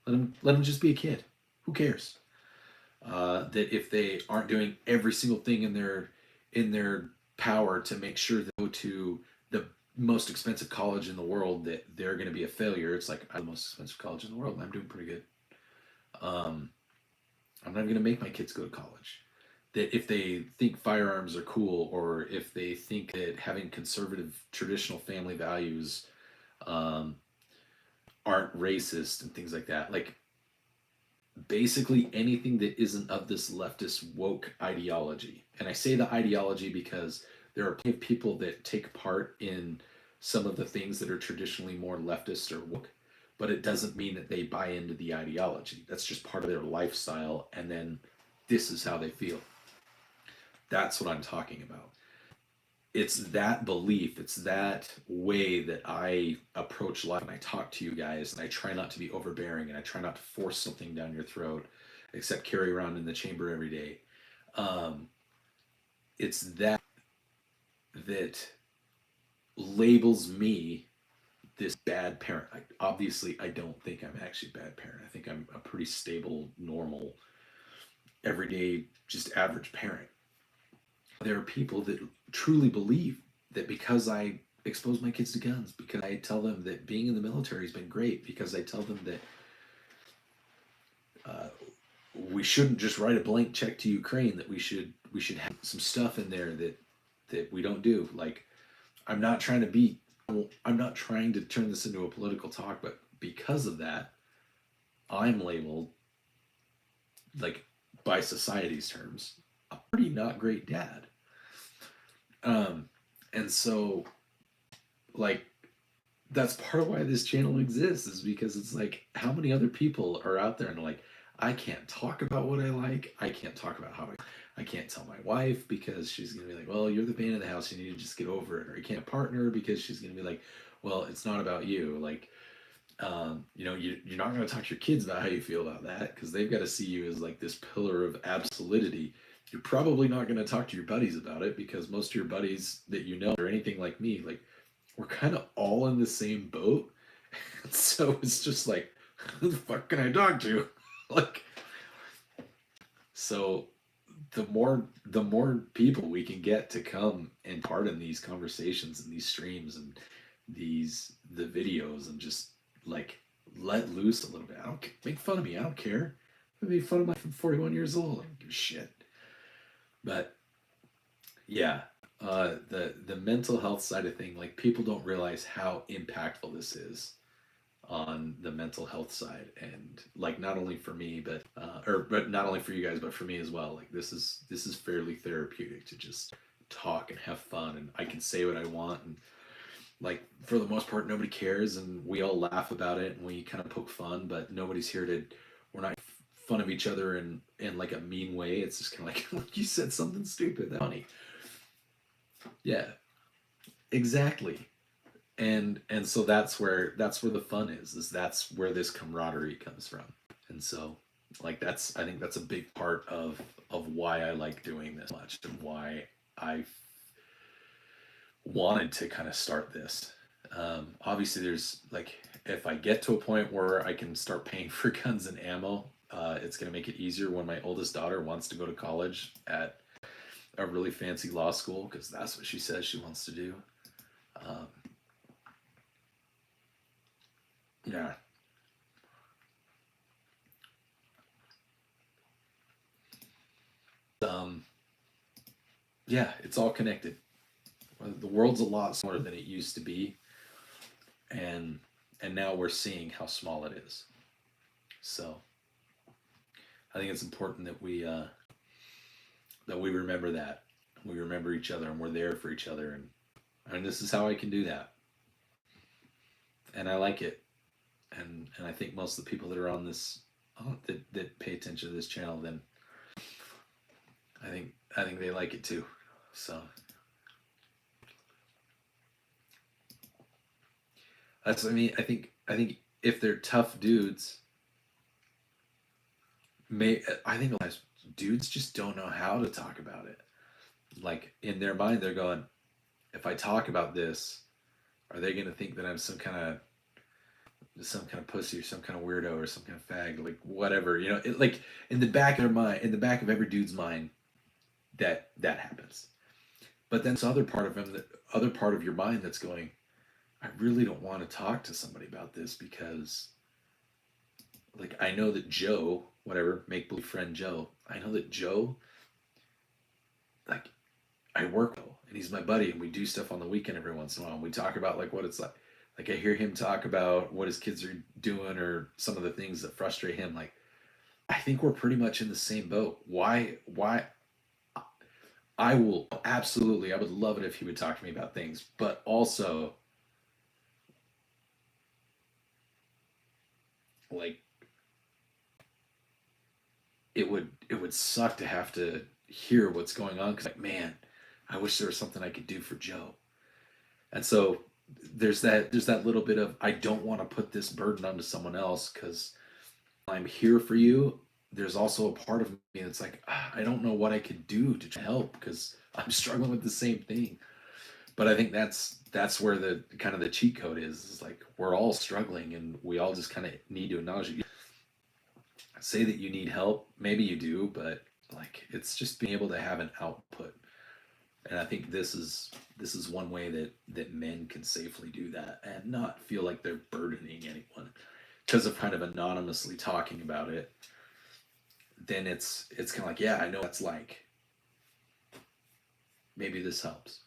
Let them just be a kid. Who cares? That if they aren't doing every single thing in their power to make sure they go to the most expensive college in the world, that they're going to be a failure. It's like, I'm the most expensive college in the world and I'm doing pretty good. I'm not going to make my kids go to college. That if they think firearms are cool, or if they think that having conservative traditional family values aren't racist and things like that, like basically anything that isn't of this leftist woke ideology. And I say the ideology because there are plenty of people that take part in some of the things that are traditionally more leftist or woke, but it doesn't mean that they buy into the ideology. That's just part of their lifestyle, and then this is how they feel. That's what I'm talking about. It's that belief, it's that way that I approach life, and I talk to you guys, and I try not to be overbearing, and I try not to force something down your throat, except carry around in the chamber every day. It's that labels me this bad parent. Obviously, I don't think I'm actually a bad parent. I think I'm a pretty stable, normal, everyday, just average parent. There are people that truly believe that because I expose my kids to guns, because I tell them that being in the military has been great, because I tell them that we shouldn't just write a blank check to Ukraine, that we should have some stuff in there that we don't do. Like, I'm not trying to turn this into a political talk, but because of that, I'm labeled, like, by society's terms, a pretty not great dad. And so, like, that's part of why this channel exists, is because it's like, how many other people are out there and like, I can't talk about what I like. I can't talk about how I can't tell my wife because she's going to be like, well, you're the man of the house. You need to just get over it. Or I can't partner because she's going to be like, well, it's not about you. Like, you're not going to talk to your kids about how you feel about that, because they've got to see you as like this pillar of absolutity. You're probably not going to talk to your buddies about it, because most of your buddies that you know are anything like me. Like, we're kind of all in the same boat. So it's just like, who the fuck can I talk to? Like, so the more people we can get to come and part in these conversations and these streams and the videos, and just like let loose a little bit. I don't make fun of me. I don't care. I make fun of me from 41 years old. I don't give a shit. But yeah, the mental health side of thing, like, people don't realize how impactful this is on the mental health side, and like, not only for me, but not only for you guys, but for me as well. Like, this is fairly therapeutic to just talk and have fun, and I can say what I want, and like, for the most part, nobody cares, and we all laugh about it, and we kind of poke fun, but nobody's here to. We're not fun of each other in like a mean way. It's just kind of like, you said something stupid, that's funny. Yeah, exactly. And so that's where the fun is that's where this camaraderie comes from. And so, like, I think that's a big part of why I like doing this much, and why I wanted to kind of start this. Obviously, there's like, if I get to a point where I can start paying for guns and ammo, it's going to make it easier when my oldest daughter wants to go to college at a really fancy law school, because that's what she says she wants to do. Yeah. Yeah, it's all connected. The world's a lot smaller than it used to be, and now we're seeing how small it is. So I think it's important that we that we remember that. We remember each other and we're there for each other. And this is how I can do that. And I like it. And I think most of the people that are on this, that pay attention to this channel, then I think they like it too. So that's, I mean, I think if they're tough dudes, I think a lot of dudes just don't know how to talk about it. Like in their mind, they're going, if I talk about this, are they going to think that I'm some kind of pussy or some kind of weirdo or some kind of fag, like whatever, you know, like in the back of their mind, in the back of every dude's mind, that happens. But then this other part of him, that other part of your mind that's going, I really don't want to talk to somebody about this because, like, I know that Joe, whatever, make believe friend Joe, I know that Joe, like, I work with, and he's my buddy, and we do stuff on the weekend every once in a while. And we talk about like what it's like. Like I hear him talk about what his kids are doing or some of the things that frustrate him. Like, I think we're pretty much in the same boat. Why? I will absolutely, I would love it if he would talk to me about things, but also like it would suck to have to hear what's going on, because like, man, I wish there was something I could do for Joe. And so there's that little bit of, I don't want to put this burden onto someone else because I'm here for you. There's also a part of me that's like, I don't know what I could do to try to help because I'm struggling with the same thing. But I think that's where the kind of the cheat code is like, we're all struggling and we all just kind of need to acknowledge it. Say that you need help, maybe you do, but like it's just being able to have an output. And I think this is one way that men can safely do that and not feel like they're burdening anyone because of kind of anonymously talking about it. Then it's kind of like, yeah, I know what it's like. Maybe this helps.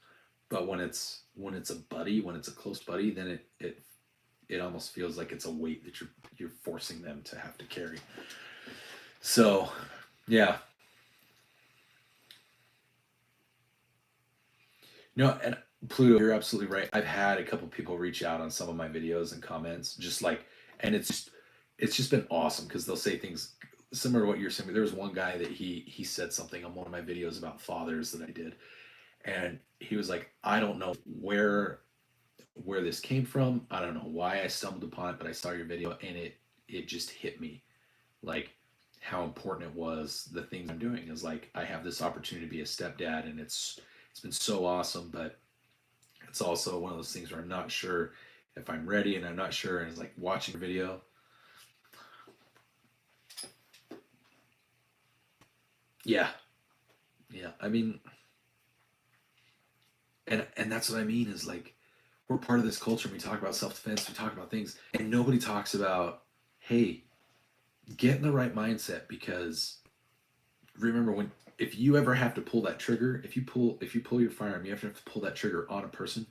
But when it's a buddy, when it's a close buddy, then it almost feels like it's a weight that you're forcing them to have to carry. So, yeah. No, and Pluto, you're absolutely right. I've had a couple people reach out on some of my videos and comments, just like, and it's just been awesome because they'll say things similar to what you're saying. There was one guy that he said something on one of my videos about fathers that I did, and he was like, I don't know where this came from. I don't know why I stumbled upon it, but I saw your video and it just hit me, like how important it was. The things I'm doing is like, I have this opportunity to be a stepdad, and it's been so awesome, but it's also one of those things where I'm not sure if I'm ready, and I'm not sure. And it's like watching a video. Yeah. I mean, and that's what I mean is like, we're part of this culture. We talk about self-defense. We talk about things, and nobody talks about, hey, get in the right mindset, because remember, if you ever have to pull that trigger, if you pull your firearm, you have to pull that trigger on a person.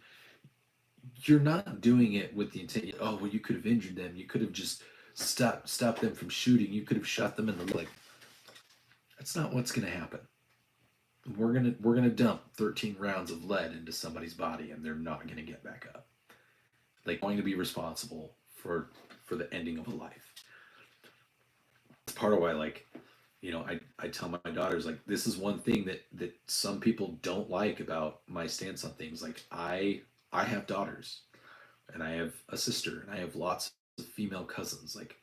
You're not doing it with the intent, oh, well, you could have injured them. You could have just stopped them from shooting. You could have shot them in the leg. That's not what's going to happen. We're gonna dump 13 rounds of lead into somebody's body, and they're not going to get back up. Like, going to be responsible for the ending of a life. It's part of why, like, you know, I tell my daughters, like, this is one thing that some people don't like about my stance on things. Like, I have daughters, and I have a sister, and I have lots of female cousins. Like,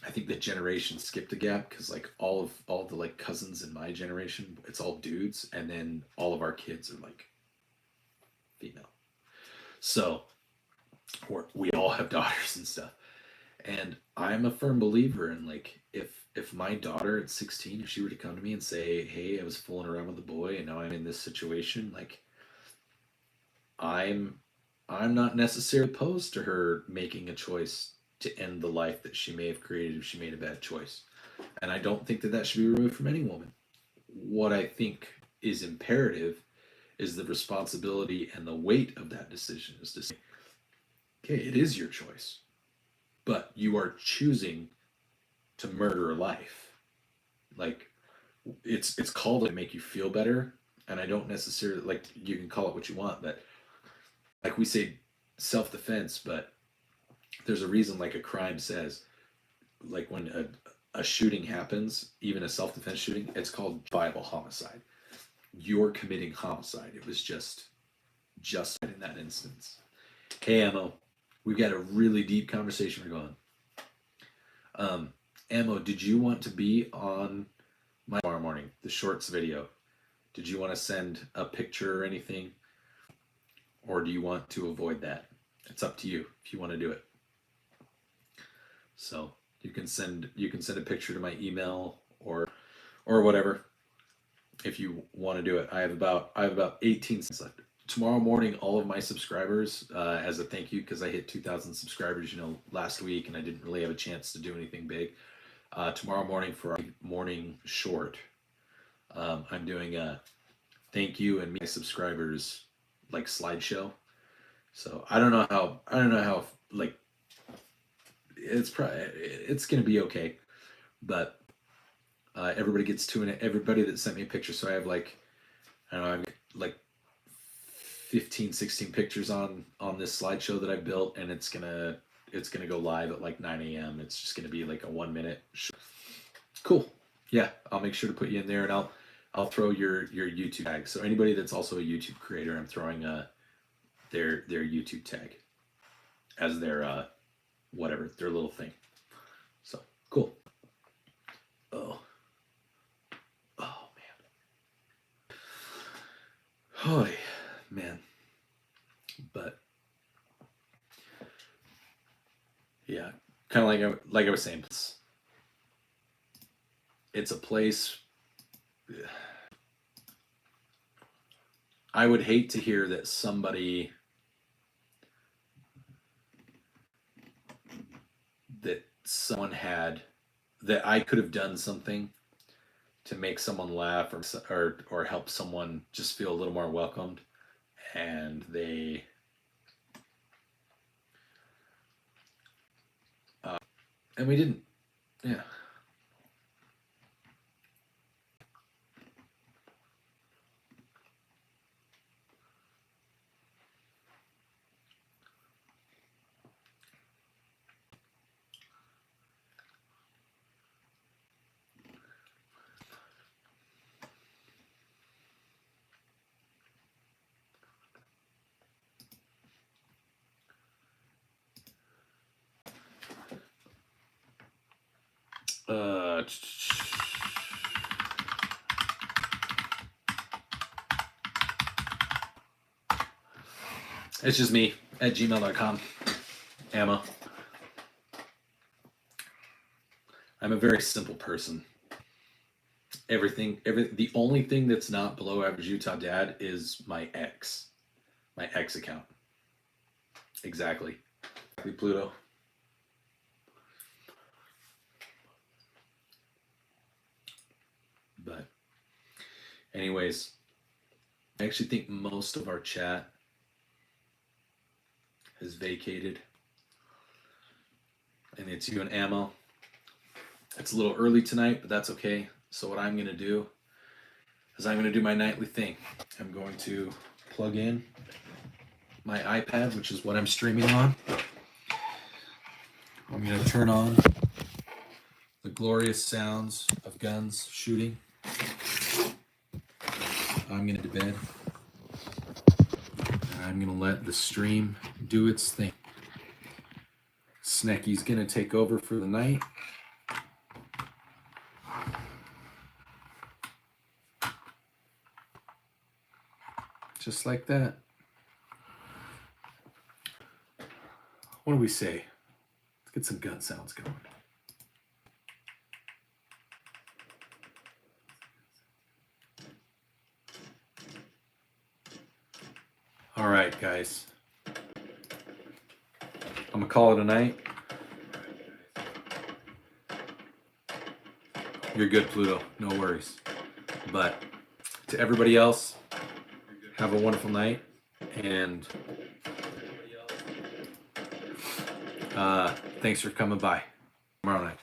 I think the generation skipped a gap because like all of the like cousins in my generation, it's all dudes, and then all of our kids are like female. So we all have daughters and stuff. And I'm a firm believer in, like, if my daughter at 16, if she were to come to me and say, hey, I was fooling around with a boy and now I'm in this situation, like, I'm not necessarily opposed to her making a choice to end the life that she may have created if she made a bad choice. And I don't think that should be removed from any woman. What I think is imperative is the responsibility and the weight of that decision is to say, okay, it is your choice, but you are choosing to murder a life. Like, it's called to make you feel better, and I don't necessarily like, you can call it what you want, but like we say self-defense, but there's a reason, like a crime says, like when a shooting happens, even a self-defense shooting, it's called viable homicide. You're committing homicide. It was just in that instance. Hey, Ammo, we've got a really deep conversation we're going. Ammo, did you want to be on my tomorrow morning, the shorts video? Did you want to send a picture or anything? Or do you want to avoid that? It's up to you if you want to do it. So you can send a picture to my email or whatever if you want to do it. I have about 18 seconds left. Tomorrow morning, all of my subscribers, as a thank you, because I hit 2,000 subscribers, last week, and I didn't really have a chance to do anything big. Tomorrow morning for our morning short, I'm doing a thank you and my subscribers like slideshow. So I don't know how like it's gonna be okay, but everybody gets to it. Everybody that sent me a picture, so I have like, I don't know, I've got like 15, 16 pictures on this slideshow that I built, and it's gonna go live at like 9 a.m. It's just gonna be like a 1 minute show. Cool. Yeah, I'll make sure to put you in there, and I'll throw your YouTube tag. So anybody that's also a YouTube creator, I'm throwing their YouTube tag as their whatever, their little thing. So cool. Oh man. Holy man. But yeah, kind of like I was saying, it's a place. I would hate to hear that someone had, that I could have done something to make someone laugh or help someone just feel a little more welcomed, and they and we didn't. Yeah. It's just me at gmail.com. Ammo. I'm a very simple person. The only thing that's not below average Utah dad is my X account. Exactly. Pluto. But anyways, I actually think most of our chat has vacated, and it's you and Ammo. It's a little early tonight, but that's okay. So what I'm going to do is I'm going to do my nightly thing. I'm going to plug in my iPad, which is what I'm streaming on. I'm going to turn on the glorious sounds of guns shooting. I'm going to bed. And I'm going to let the stream do its thing. Snecky's going to take over for the night. Just like that. What do we say? Let's get some gun sounds going. All right, guys. I'm gonna call it a night. You're good, Pluto. No worries. But to everybody else, have a wonderful night, and thanks for coming by tomorrow night.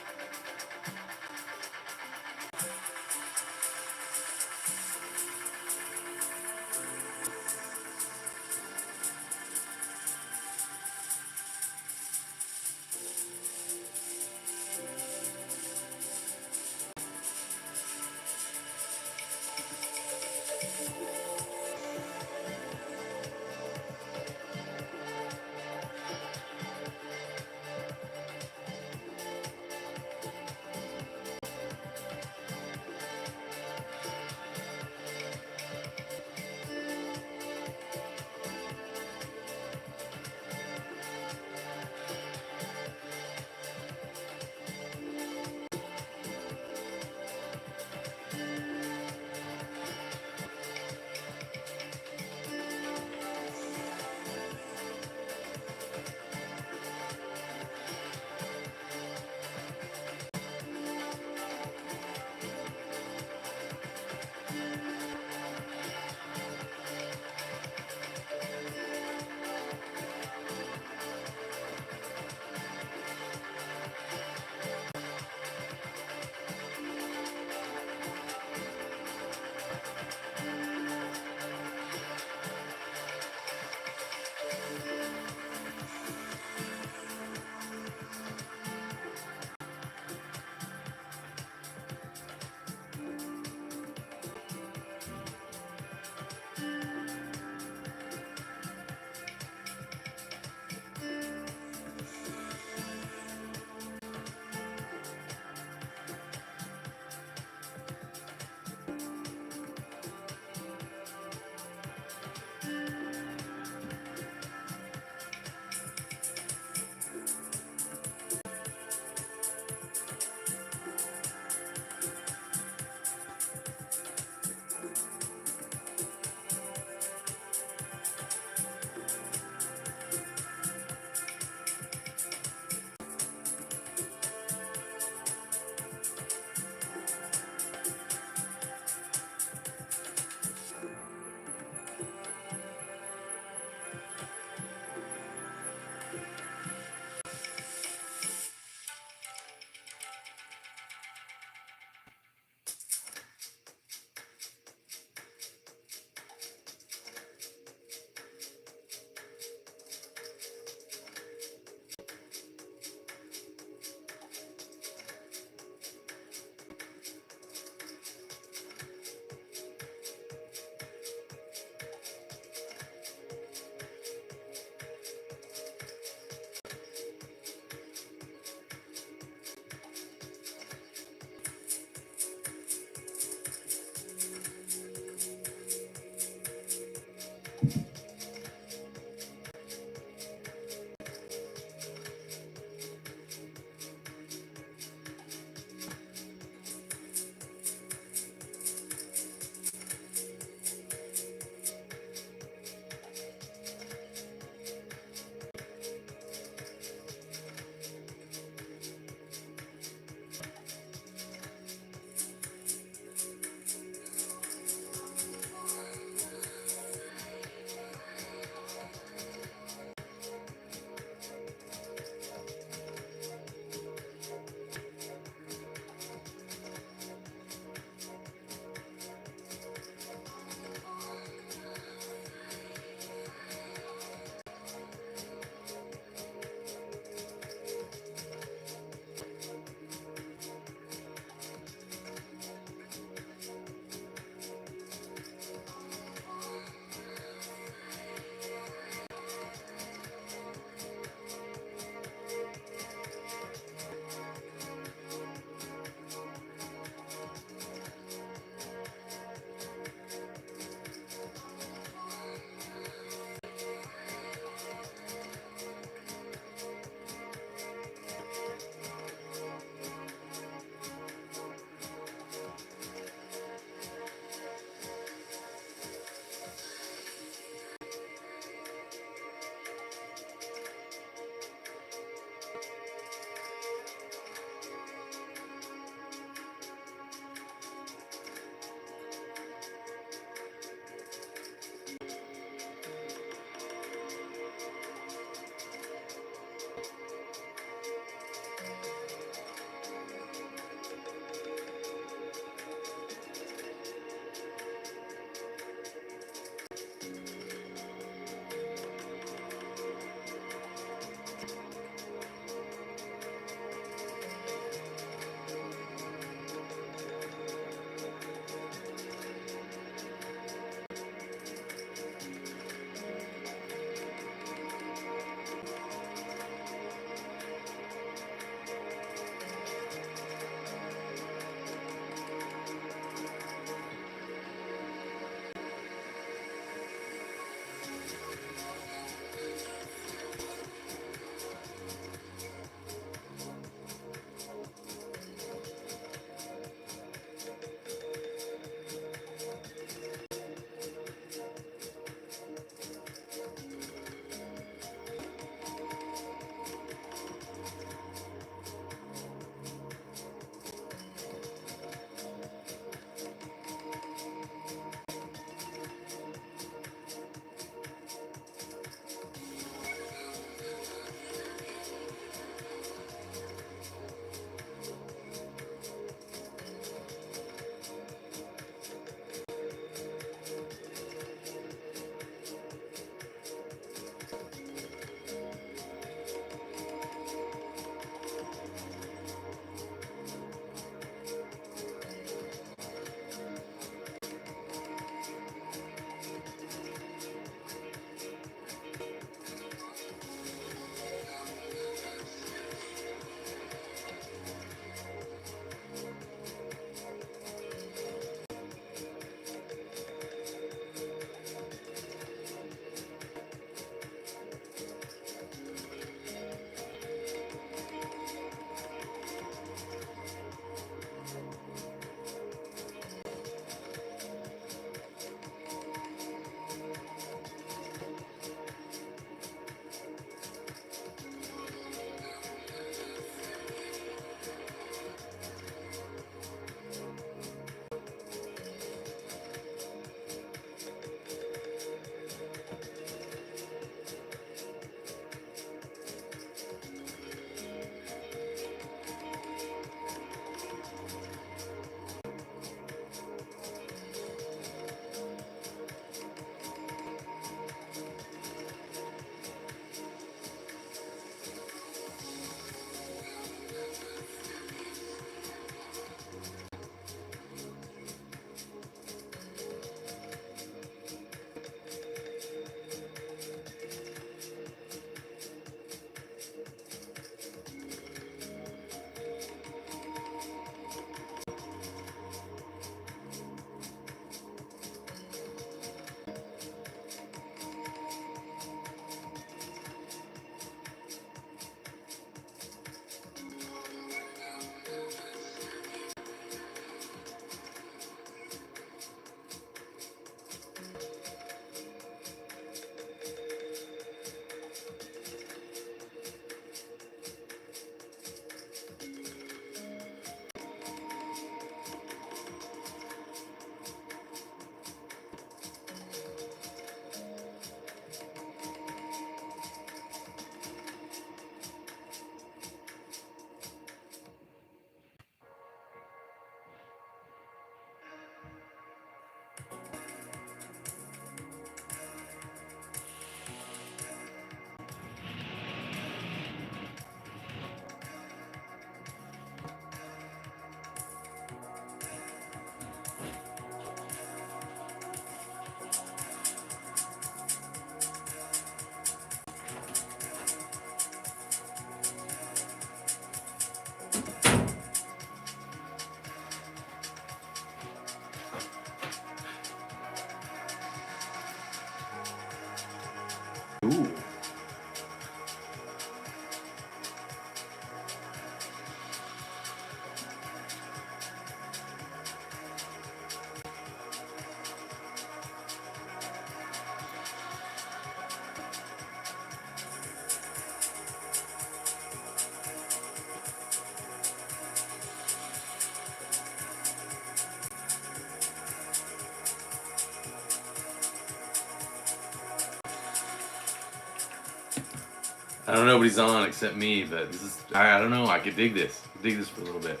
I don't know nobody's on except me, but this is, I don't know, I could dig this. Dig this for a little bit.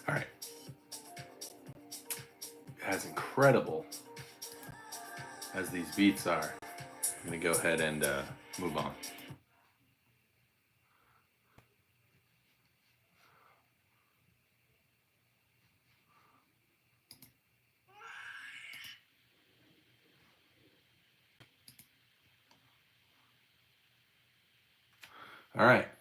All right. As incredible as these beats are, I'm going to go ahead and move on. All right.